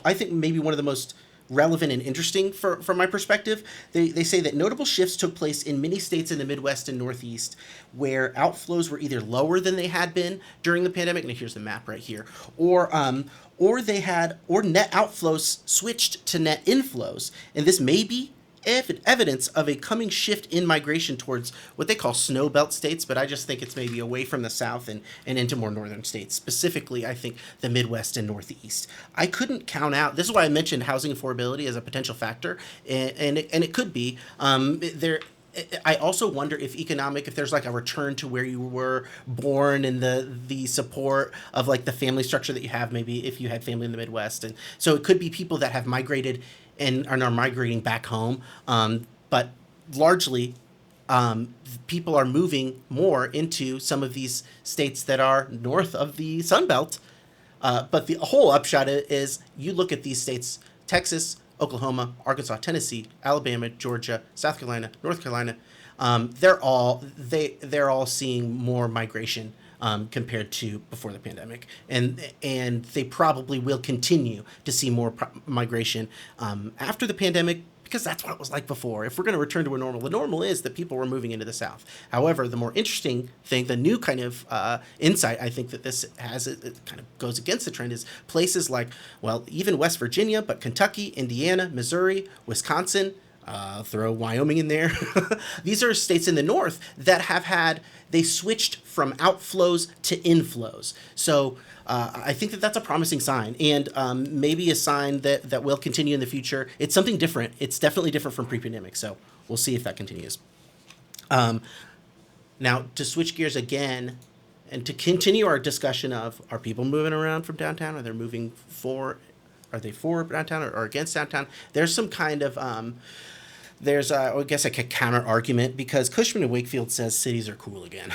I think, maybe one of the most relevant and interesting from my perspective. They say that notable shifts took place in many states in the Midwest and Northeast where outflows were either lower than they had been during the pandemic. And here's the map right here. Or net outflows switched to net inflows. And this may be evidence of a coming shift in migration towards what they call snow belt states, but I just think it's maybe away from the South and into more northern states, specifically, I think, the Midwest and Northeast. I couldn't count out, this is why I mentioned housing affordability as a potential factor, and it could be. I also wonder if there's like a return to where you were born and the support of like the family structure that you have, maybe if you had family in the Midwest. And so it could be people that have migrated and are migrating back home. But largely, people are moving more into some of these states that are north of the Sun Belt. But the whole upshot is you look at these states: Texas, Oklahoma, Arkansas, Tennessee, Alabama, Georgia, South Carolina, North Carolina. They're all seeing more migration compared to before the pandemic, and they probably will continue to see more migration after the pandemic, because that's what it was like before. If we're going to return to a normal, the normal is that people were moving into the South. However, the more interesting thing, the new kind of insight I think that this has, it kind of goes against the trend, is places like, well, even West Virginia, but Kentucky, Indiana, Missouri, Wisconsin, throw Wyoming in there. These are states in the north that they switched from outflows to inflows. So I think that that's a promising sign, and maybe a sign that will continue in the future. It's something different. It's definitely different from pre-pandemic, so we'll see if that continues. Now, to switch gears again, and to continue our discussion of, are people moving around from downtown? Are they for downtown or against downtown? There's some kind of I guess like a counter argument, because Cushman and Wakefield says cities are cool again.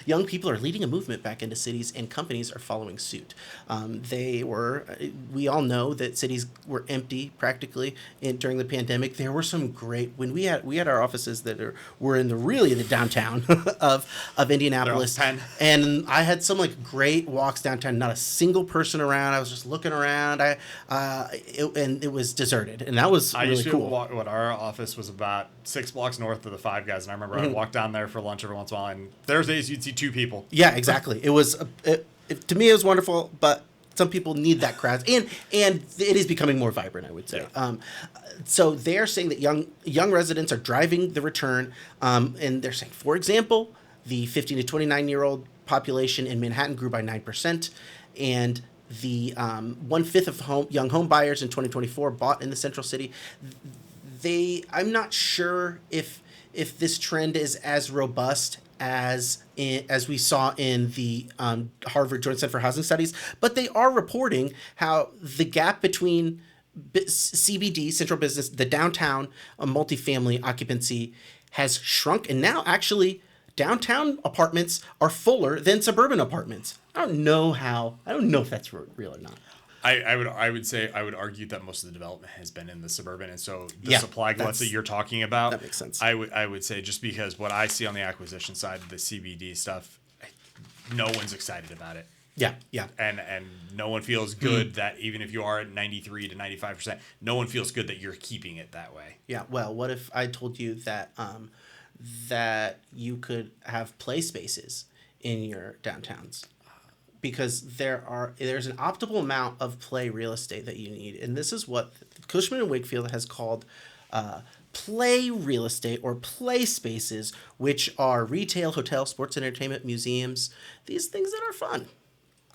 Young people are leading a movement back into cities, and companies are following suit. We all know that cities were empty practically during the pandemic. There were some great, when we had our offices that were in the downtown of Indianapolis, and I had some like great walks downtown. Not a single person around. I was just looking around. And it was deserted, and that was really used to cool. Our office was about 6 blocks north of the Five Guys, and I remember I'd walk down there for lunch every once in a while, and Thursdays you'd see 2 people. Yeah, exactly. It was to me it was wonderful, but some people need that crowd, and it is becoming more vibrant, I would say. Yeah. So they're saying that young residents are driving the return, and they're saying, for example, the 15 to 29-year-old population in Manhattan grew by 9%, and the 1/5 of young home buyers in 2024 bought in the central city. I'm not sure if this trend is as robust as we saw in the Harvard Joint Center for Housing Studies, but they are reporting how the gap between CBD, central business, the downtown multifamily occupancy has shrunk, and now actually downtown apartments are fuller than suburban apartments. I don't know if that's real or not. I would argue that most of the development has been in the suburban, and so the supply gluts that you're talking about, that makes sense. I would say, just because what I see on the acquisition side, the CBD stuff, no one's excited about it. Yeah. And no one feels good that even if you are at 93 to 95%, no one feels good that you're keeping it that way. Yeah. Well, what if I told you that that you could have play spaces in your downtowns? Because there's an optimal amount of play real estate that you need, and this is what Cushman and Wakefield has called play real estate, or play spaces, which are retail, hotel, sports and entertainment, museums, these things that are fun.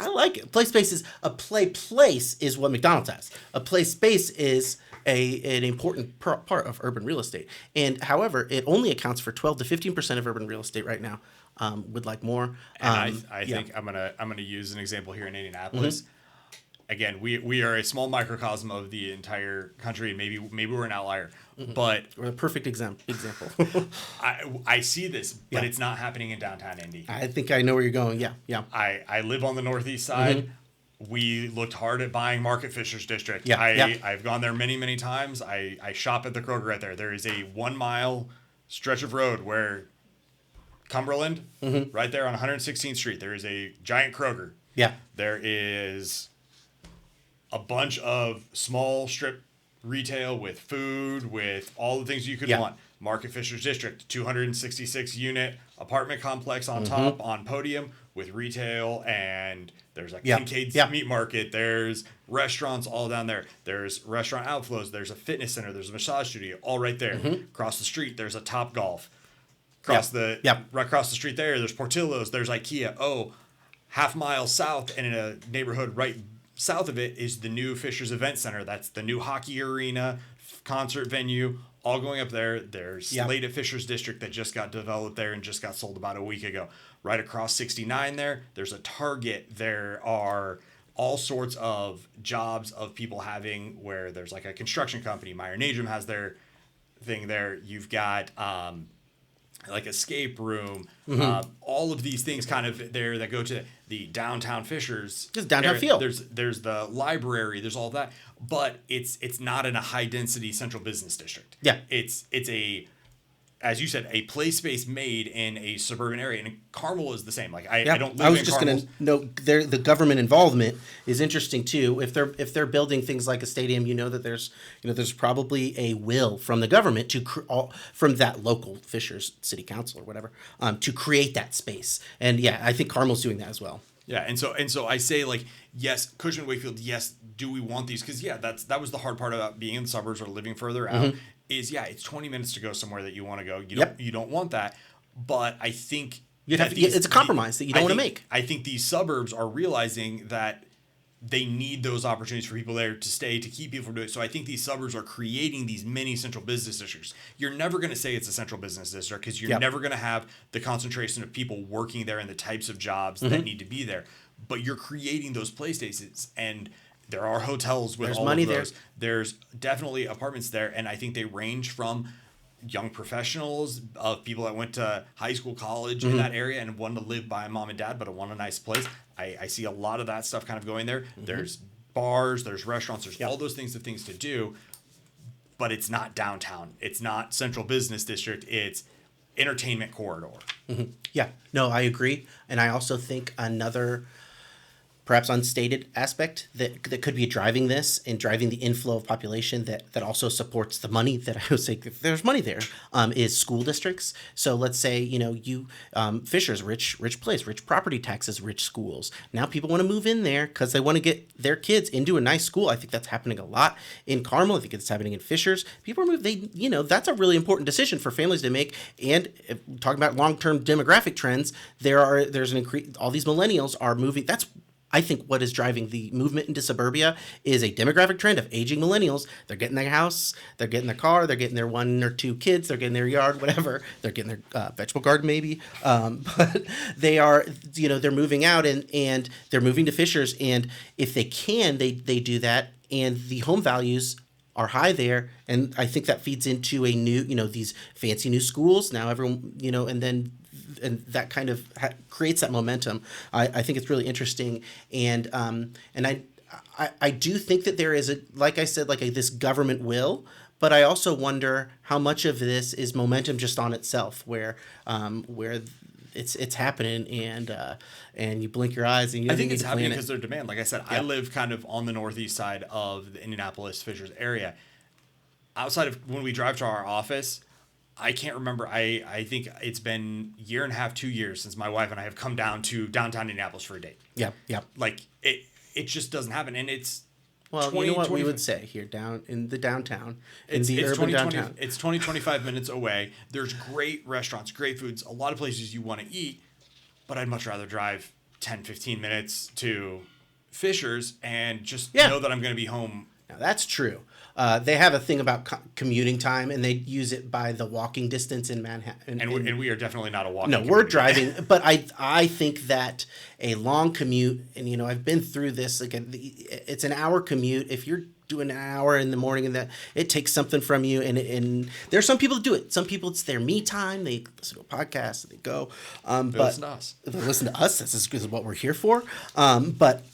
I like it. Play spaces. A play place is what McDonald's has. A play space is an important part of urban real estate, and however, it only accounts for 12 to 15% of urban real estate right now. Would like more. And I think I'm gonna use an example here in Indianapolis. again, we are a small microcosm of the entire country. Maybe we're an outlier, but Or a perfect example. I see this, but Yeah. it's not happening in downtown Indy. I think I know where you're going. Yeah, yeah, I live on the northeast side. We looked hard at buying Market Fishers District. Yeah, yeah. I've gone there many times. I shop at the Kroger right there. There is a 1 mile stretch of road where Cumberland, right there on 116th Street, there is a giant Kroger. yeah, There is a bunch of small strip retail with food, with all the things you could Yeah. want. Market Fishers District, 266 unit apartment complex on top on Podium with retail, and there's a Yeah. Kincaid's Yeah. Meat Market. There's restaurants all down there. There's restaurant outflows. There's a fitness center. There's a massage studio all right there. Across the street, there's a Top Golf. Yeah. Right across the street there's Portillo's. There's IKEA. Oh, half-mile south and in a neighborhood right south of it is the new Fishers Event Center. That's the new hockey arena, concert venue, all going up there. There's Slate at Fishers District that just got developed there and just got sold about a week ago. Right across 69 there's a Target. There are all sorts of jobs of people having where there's like a construction company. Meyer Nadrum has their thing there. You've got like escape room, all of these things kind of there that go to the downtown Fishers. Just downtown feel. There's the library. There's all that, but it's not in a high density central business district. Yeah. It's a, as you said, a play space made in a suburban area, and Carmel is the same. Like I don't live I was in just Carmel. going to note the government involvement is interesting too. If they're building things like a stadium, that there's probably a will from the government from that local Fishers City Council or whatever to create that space. And yeah, I think Carmel's doing that as well. Yeah, and so I say, like, yes, Cushman Wakefield, yes, do we want these? Because that was the hard part about being in the suburbs or living further out. Is it's 20 minutes to go somewhere that you want to go. You don't want that, but I think it's a compromise that you don't want to make. I think these suburbs are realizing that they need those opportunities for people there to stay, to keep people from doing it. So I think these suburbs are creating these mini central business districts. You're never going to say it's a central business district because you're never going to have the concentration of people working there and the types of jobs that need to be there. But you're creating those play stations, and there are hotels with There's all money of those. there. There's definitely apartments there, and I think they range from young professionals, of people that went to high school, college in that area and wanted to live by mom and dad, but want a nice place. I see a lot of that stuff kind of going there. There's bars, there's restaurants, there's all those things to do, but it's not downtown. It's not central business district. It's entertainment corridor. Yeah, no, I agree. And I also think another perhaps unstated aspect that could be driving this and driving the inflow of population that also supports the money that I would say there's money there is school districts. So let's say, Fishers, rich place, rich property taxes, rich schools. Now people want to move in there because they want to get their kids into a nice school. I think that's happening a lot in Carmel. I think it's happening in Fishers. People are moving, that's a really important decision for families to make. And if we're talking about long-term demographic trends, there's an increase, all these millennials are moving. That's I think what is driving the movement into suburbia is a demographic trend of aging millennials. They're getting their house, they're getting their car, they're getting their 1 or 2 kids, they're getting their yard, whatever. They're getting their vegetable garden maybe. But they are, they're moving out and they're moving to Fishers. And if they can, they do that. And the home values are high there. And I think that feeds into a new, these fancy new schools. Now everyone, and that kind of creates that momentum. I think it's really interesting, and I do think that there is like I said, this government will, but I also wonder how much of this is momentum just on itself, where it's happening, and you blink your eyes and you. I think it's happening because there's demand. Like I said, I live kind of on the northeast side of the Indianapolis Fishers area. Outside of when we drive to our office, I can't remember. I think it's been 1.5 to 2 years since my wife and I have come down to downtown Indianapolis for a date. Yeah, yeah. Like it just doesn't happen, and it's. Well, 20, you know what 20, we would say here down in the downtown, it's urban downtown. It's 25 minutes away. There's great restaurants, great foods, a lot of places you want to eat, but I'd much rather drive 10, 15 minutes to Fishers and just know that I'm going to be home Now that's true. They have a thing about commuting time, and they use it by the walking distance in Manhattan. And we are definitely not a walking No, we're community. driving, but I think that a long commute, and I've been through this. Like it's an hour commute. If you're doing an hour in the morning, and that it takes something from you, and there's some people that do it. Some people it's their me time. They listen to a podcast, and they go. They listen to us. They listen to us. This is what we're here for. But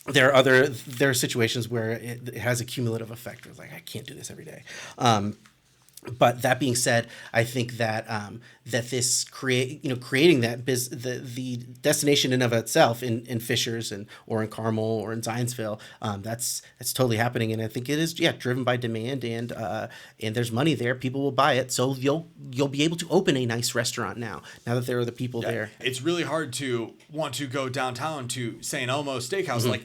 there are situations where it has a cumulative effect. It's like I can't do this every day. But that being said, I think that that this creating that the destination in of itself in Fishers or in Carmel or in Zionsville, that's totally happening, and I think it is driven by demand, and there's money there. People will buy it, so you'll be able to open a nice restaurant now that there are the people there. It's really hard to want to go downtown to St. Elmo's Steakhouse, like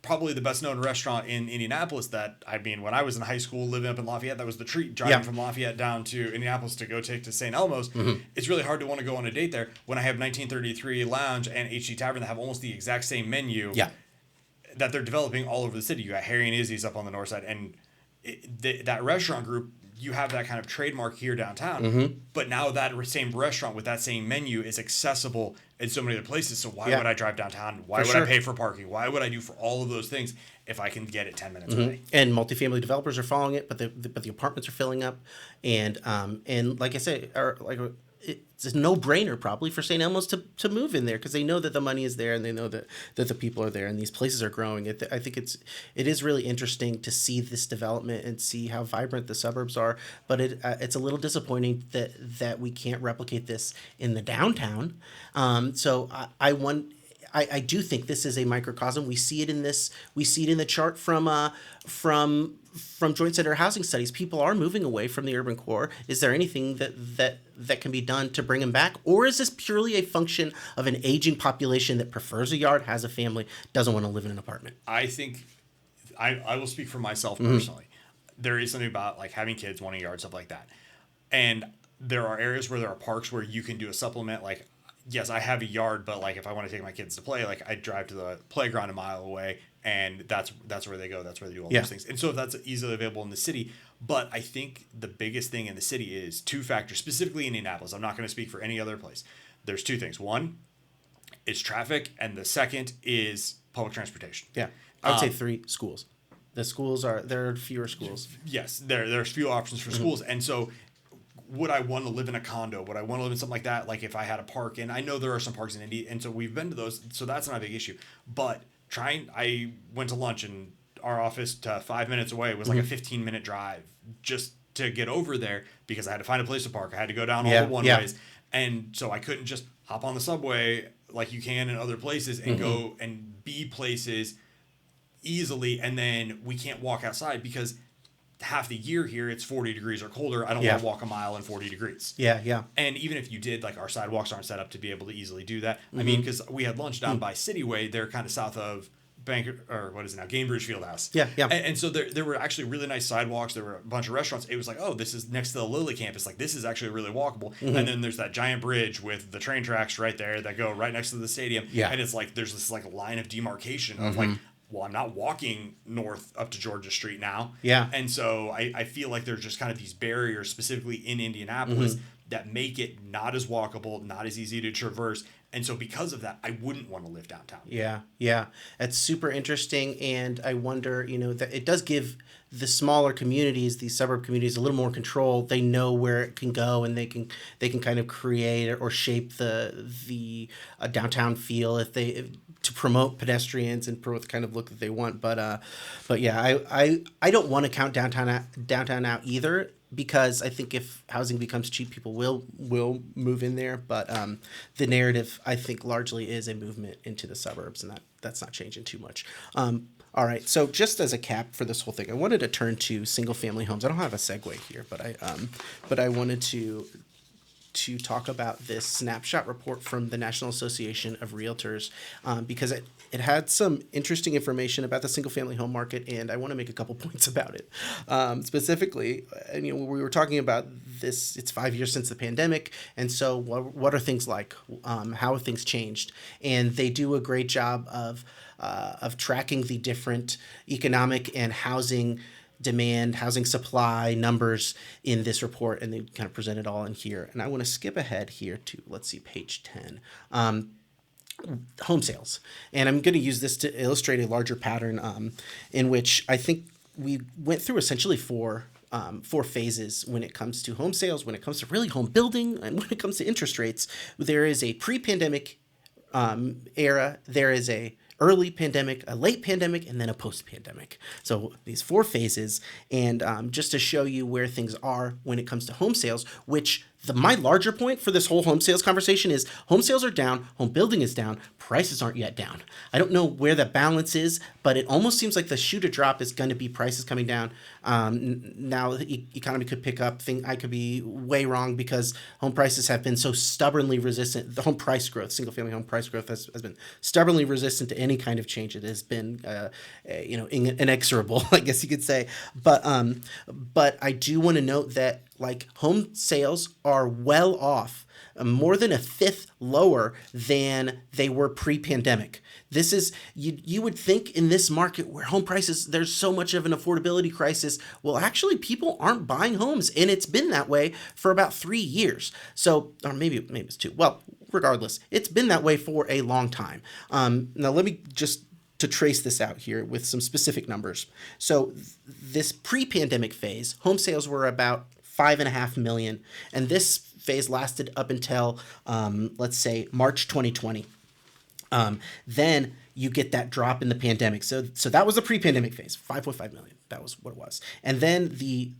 probably the best known restaurant in Indianapolis. When I was in high school living up in Lafayette, that was the treat, driving from Lafayette down to Indianapolis to go take to St. Elmo's. It's really hard to want to go on a date there when I have 1933 Lounge and HG Tavern that have almost the exact same menu that they're developing all over the city. You got Harry and Izzy's up on the north side, and that restaurant group, you have that kind of trademark here downtown, but now that same restaurant with that same menu is accessible in so many other places. So why would I drive downtown? Why would I pay for parking? Why would I do for all of those things if I can get it 10 minutes away? And multifamily developers are following it, but the apartments are filling up, and like I say, it's a no-brainer probably for St. Elmo's to move in there because they know that the money is there, and they know that the people are there, and these places are growing. I think it is really interesting to see this development and see how vibrant the suburbs are. But it's a little disappointing that we can't replicate this in the downtown. So I do think this is a microcosm. We see it in this. We see it in the chart from Joint Center Housing Studies. People are moving away from the urban core. Is there anything that can be done to bring them back, or is this purely a function of an aging population that prefers a yard, has a family, doesn't want to live in an apartment? I think I will speak for myself personally. There is something about like having kids, wanting a yard, stuff like that, and there are areas where there are parks where you can do a supplement. Like, yes, I have a yard, but like if I want to take my kids to play, like I drive to the playground a mile away, and that's where they go. That's where they do all those things. And so if that's easily available in the city, but I think the biggest thing in the city is two factors, specifically in Indianapolis. I'm not going to speak for any other place. There's two things. One, it's traffic, and the second is public transportation. Yeah, I would say three: schools. There are fewer schools. Yes, there's few options for schools, and so would I want to live in a condo? Would I want to live in something like that? Like if I had a park, and I know there are some parks in Indy, and so we've been to those, so that's not a big issue. But I went to lunch, and our office to 5 minutes away was like a 15-minute drive just to get over there because I had to find a place to park. I had to go down all the one ways, and so I couldn't just hop on the subway like you can in other places and go and be places easily, and then we can't walk outside because half the year here it's 40 degrees or colder. I don't want to walk a mile in 40 degrees. Yeah. And even if you did, like our sidewalks aren't set up to be able to easily do that. I mean, because we had lunch down by Cityway, they're kind of south of Gainbridge Fieldhouse. Yeah. And so there were actually really nice sidewalks. There were a bunch of restaurants. It was like, oh, this is next to the Lilly campus. Like this is actually really walkable. And then there's that giant bridge with the train tracks right there that go right next to the stadium. Yeah. And it's like there's this like line of demarcation of like, well, I'm not walking north up to Georgia Street now. Yeah. And so I feel like there's just kind of these barriers, specifically in Indianapolis, that make it not as walkable, not as easy to traverse. And so because of that, I wouldn't want to live downtown. Yeah. It's super interesting. And I wonder, that it does give the smaller communities, these suburb communities, a little more control. They know where it can go, and they can kind of create or shape the downtown feel to promote pedestrians and promote the kind of look that they want. But yeah, I don't want to count downtown out either, because I think if housing becomes cheap, people will move in there. But the narrative, I think, largely is a movement into the suburbs, and that's not changing too much. All right, so just as a cap for this whole thing, I wanted to turn to single family homes. I don't have a segue here, but I wanted to to talk about this snapshot report from the National Association of Realtors because it had some interesting information about the single family home market, and I want to make a couple points about it. Specifically, and, we were talking about this, it's 5 years since the pandemic, and so what are things like? How have things changed? And they do a great job of tracking the different economic and housing demand, housing supply numbers in this report, and they kind of present it all in here. And I want to skip ahead here to, let's see, page 10. Home sales. And I'm going to use this to illustrate a larger pattern in which I think we went through essentially four phases when it comes to home sales, when it comes to really home building, and when it comes to interest rates. There is a pre-pandemic era, there is a early pandemic, a late pandemic, and then a post-pandemic. So these four phases, and just to show you where things are when it comes to home sales, which my larger point for this whole home sales conversation is home sales are down, home building is down, prices aren't yet down. I don't know where the balance is, but it almost seems like the shoe to drop is going to be prices coming down. Now the economy could pick up. I could be way wrong because home prices have been so stubbornly resistant. The home price growth, single family home price growth has been stubbornly resistant to any kind of change. It has been, inexorable, I guess you could say. But I do want to note that like home sales are well off, more than a fifth lower than they were pre-pandemic. This is, you would think in this market where home prices, there's so much of an affordability crisis. Well, actually people aren't buying homes, and it's been that way for about 3 years. So, or maybe it's 2. Well, regardless, it's been that way for a long time. Now let me just to trace this out here with some specific numbers. So this pre-pandemic phase, home sales were about 5.5 million, and this phase lasted up until let's say March 2020. Then you get that drop in the pandemic. So that was the pre-pandemic phase, 5.5 million. That was what it was. And then the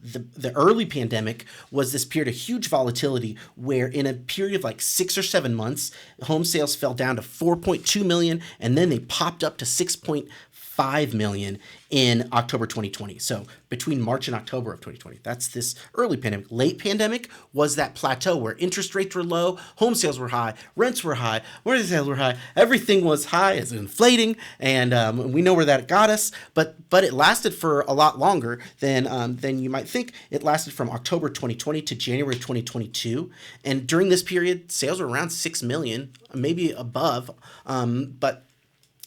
early pandemic was this period of huge volatility where in a period of like 6 or 7 months, home sales fell down to 4.2 million, and then they popped up to 6.5 million in October 2020. So between March and October of 2020, that's this early pandemic. Late pandemic was that plateau where interest rates were low, home sales were high, rents were high, mortgage sales were high, everything was high, it's inflating, and we know where that got us. But it lasted for a lot longer than you might think. It lasted from October 2020 to January 2022, and during this period, sales were around 6 million, maybe above, but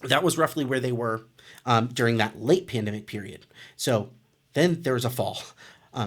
that was roughly where they were during that late pandemic period. So then there was a fall.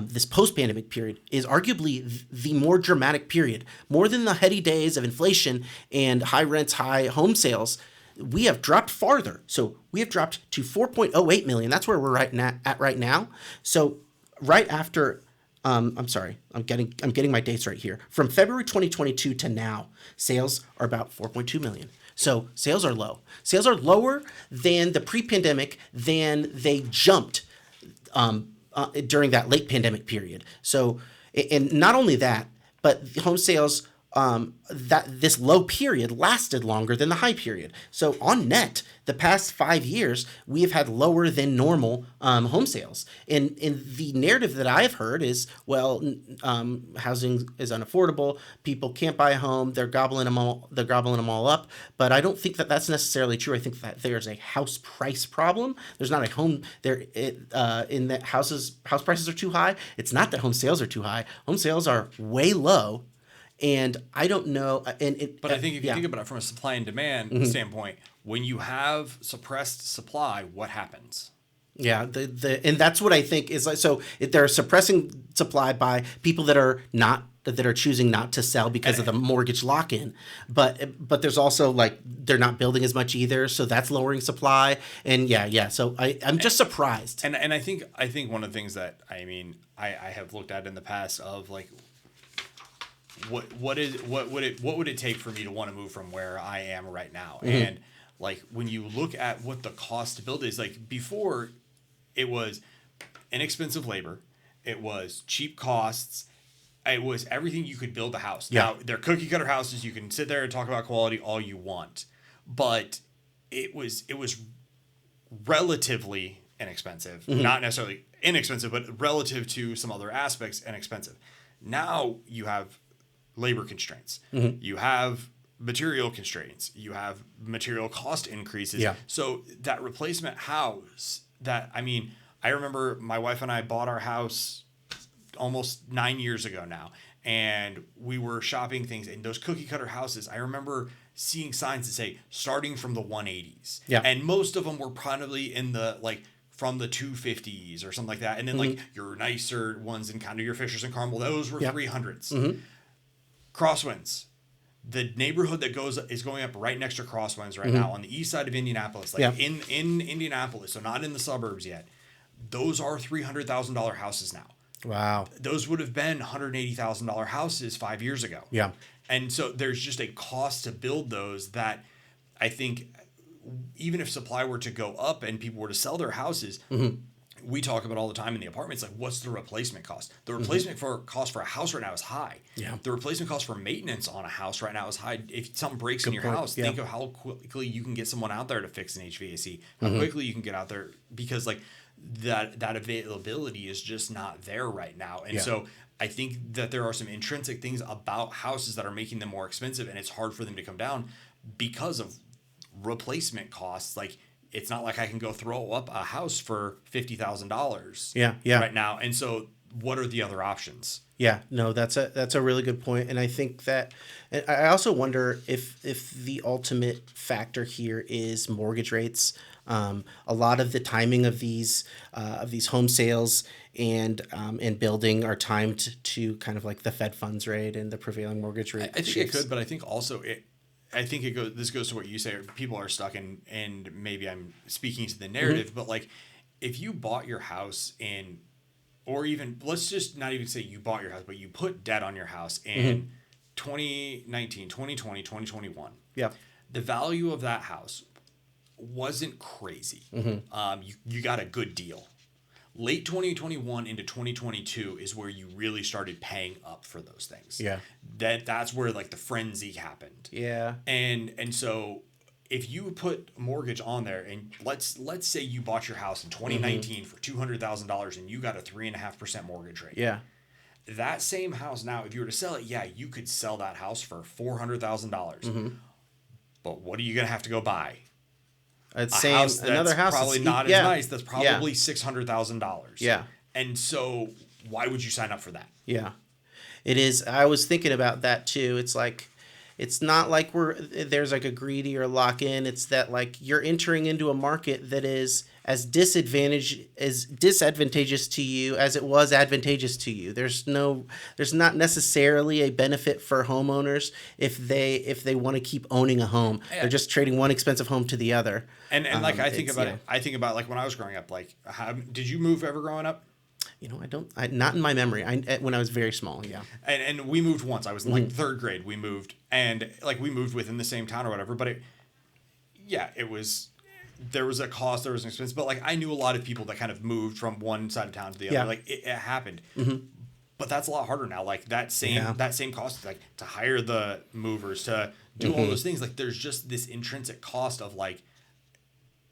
This post-pandemic period is arguably the more dramatic period. More than the heady days of inflation and high rents, high home sales, we have dropped farther. So we have dropped to 4.08 million. That's where we're at right now. So right after, I'm sorry, I'm getting my dates right here. From February 2022 to now, sales are about 4.2 million. So sales are low. Sales are lower than the pre-pandemic, than they jumped during that late pandemic period. So, and not only that, but home sales, that this low period lasted longer than the high period. So on net, the past 5 years, we have had lower than normal home sales. And the narrative that I've heard is, well, housing is unaffordable. People can't buy a home. They're gobbling them all up. But I don't think that that's necessarily true. I think that there's a house price problem. There's not a home there in that house prices are too high. It's not that home sales are too high. Home sales are way low. And I don't know. But I think if you think about it from a supply and demand standpoint, when you have suppressed supply, what happens? Yeah, and that's what I think is like. So they're suppressing supply by people that are choosing not to sell because of the mortgage lock-in. But there's also like they're not building as much either, so that's lowering supply. And yeah. So I'm just surprised. And I think one of the things that I have looked at in the past of like, what would it take for me to want to move from where I am right now? Mm-hmm. And like when you look at what the cost to build is, like before it was inexpensive labor, it was cheap costs, it was everything you could build a house. Yeah. Now they're cookie cutter houses, you can sit there and talk about quality all you want, but it was relatively inexpensive. Mm-hmm. Not necessarily inexpensive, but relative to some other aspects inexpensive. Now you have labor constraints. You have material constraints. You have material cost increases. Yeah. So that replacement house I remember my wife and I bought our house almost 9 years ago now, and we were shopping things in those cookie cutter houses. I remember seeing signs that say starting from the 180s. Yeah. And most of them were probably in the from the 250s or something like that. And then your nicer ones in kind of your Fishers and Carmel, those were 300s. Crosswinds. The neighborhood that is going up right next to Crosswinds right now on the east side of Indianapolis, in Indianapolis, so not in the suburbs yet. Those are $300,000 houses now. Wow. Those would have been $180,000 houses 5 years ago. Yeah. And so there's just a cost to build those that I think even if supply were to go up and people were to sell their houses, we talk about all the time in the apartments, like what's the replacement cost? The replacement cost for a house right now is high. Yeah. The replacement cost for maintenance on a house right now is high. If something breaks in your house, think of how quickly you can get someone out there to fix an HVAC. How quickly you can get out there, because that availability is just not there right now. And so I think that there are some intrinsic things about houses that are making them more expensive, and it's hard for them to come down because of replacement costs. Like, it's not like I can go throw up a house for $50,000 right now. And so what are the other options? Yeah, no, that's a really good point. And I think that, and I also wonder if the ultimate factor here is mortgage rates. A lot of the timing of these home sales and building are timed to kind of like the Fed funds rate and the prevailing mortgage rate. I think it could, but I think also this goes to what you say. People are stuck in, and maybe I'm speaking to the narrative, but like if you bought your house in, or even let's just not even say you bought your house, but you put debt on your house in 2019, 2020, 2021. Yeah. The value of that house wasn't crazy. You got a good deal. Late 2021 into 2022 is where you really started paying up for those things. Yeah. That's where like the frenzy happened. Yeah. And so if you put a mortgage on there, and let's say you bought your house in 2019 for $200,000 and you got a 3.5% mortgage rate. Yeah. That same house now, if you were to sell it, you could sell that house for $400,000. But what are you going to have to go buy? Another house probably is, not as nice. That's probably $600,000. Yeah. And so why would you sign up for that? Yeah. It is. I was thinking about that too. It's like, it's not like there's like a greedy or lock in. It's that like you're entering into a market that is as disadvantageous to you as it was advantageous to you. There's not necessarily a benefit for homeowners if they want to keep owning a home. Yeah. They're just trading one expensive home to the other. And like I think about it. I think about like when I was growing up. Like, did you move ever growing up? Not in my memory. When I was very small, yeah. And we moved once. I was in like third grade. We moved, and like we moved within the same town or whatever. But there was a cost, there was an expense. But like I knew a lot of people that kind of moved from one side of town to the other. Like it happened. But that's a lot harder now. Like that same cost, like to hire the movers, to do all those things. Like there's just this intrinsic cost of like,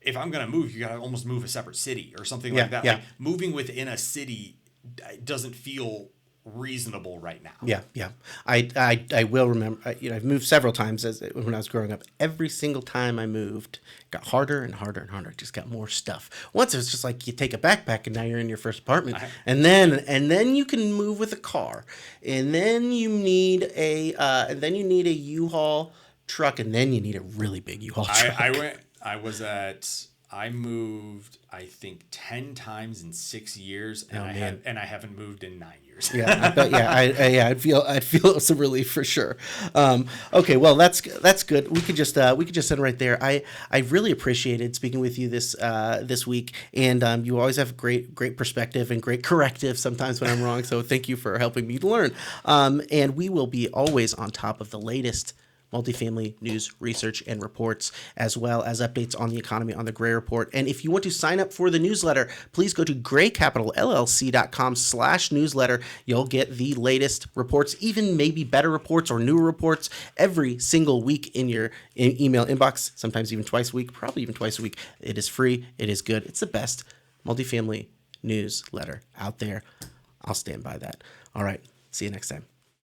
if I'm going to move, you got to almost move a separate city or something like that. Yeah. Like moving within a city doesn't feel reasonable right now. Yeah. I will remember, I've moved several times when I was growing up. Every single time I moved, it got harder and harder and harder. It just got more stuff. Once it was just like you take a backpack and now you're in your first apartment. And then you can move with a car. And then you need a U-Haul truck, and then you need a really big U-Haul truck. I moved, I think 10 times in 6 years, and I haven't moved in 9 years. I'd feel some relief for sure. Okay, well that's good. We could just end right there. I really appreciated speaking with you this week, and you always have great perspective and great corrective sometimes when I'm wrong. So thank you for helping me learn. And we will be always on top of the latest multifamily news, research, and reports, as well as updates on the economy on the Gray Report. And if you want to sign up for the newsletter, please go to graycapitalllc.com/newsletter. You'll get the latest reports, even maybe better reports or newer reports every single week in your email inbox, sometimes even twice a week, probably even twice a week. It is free. It is good. It's the best multifamily newsletter out there. I'll stand by that. All right. See you next time.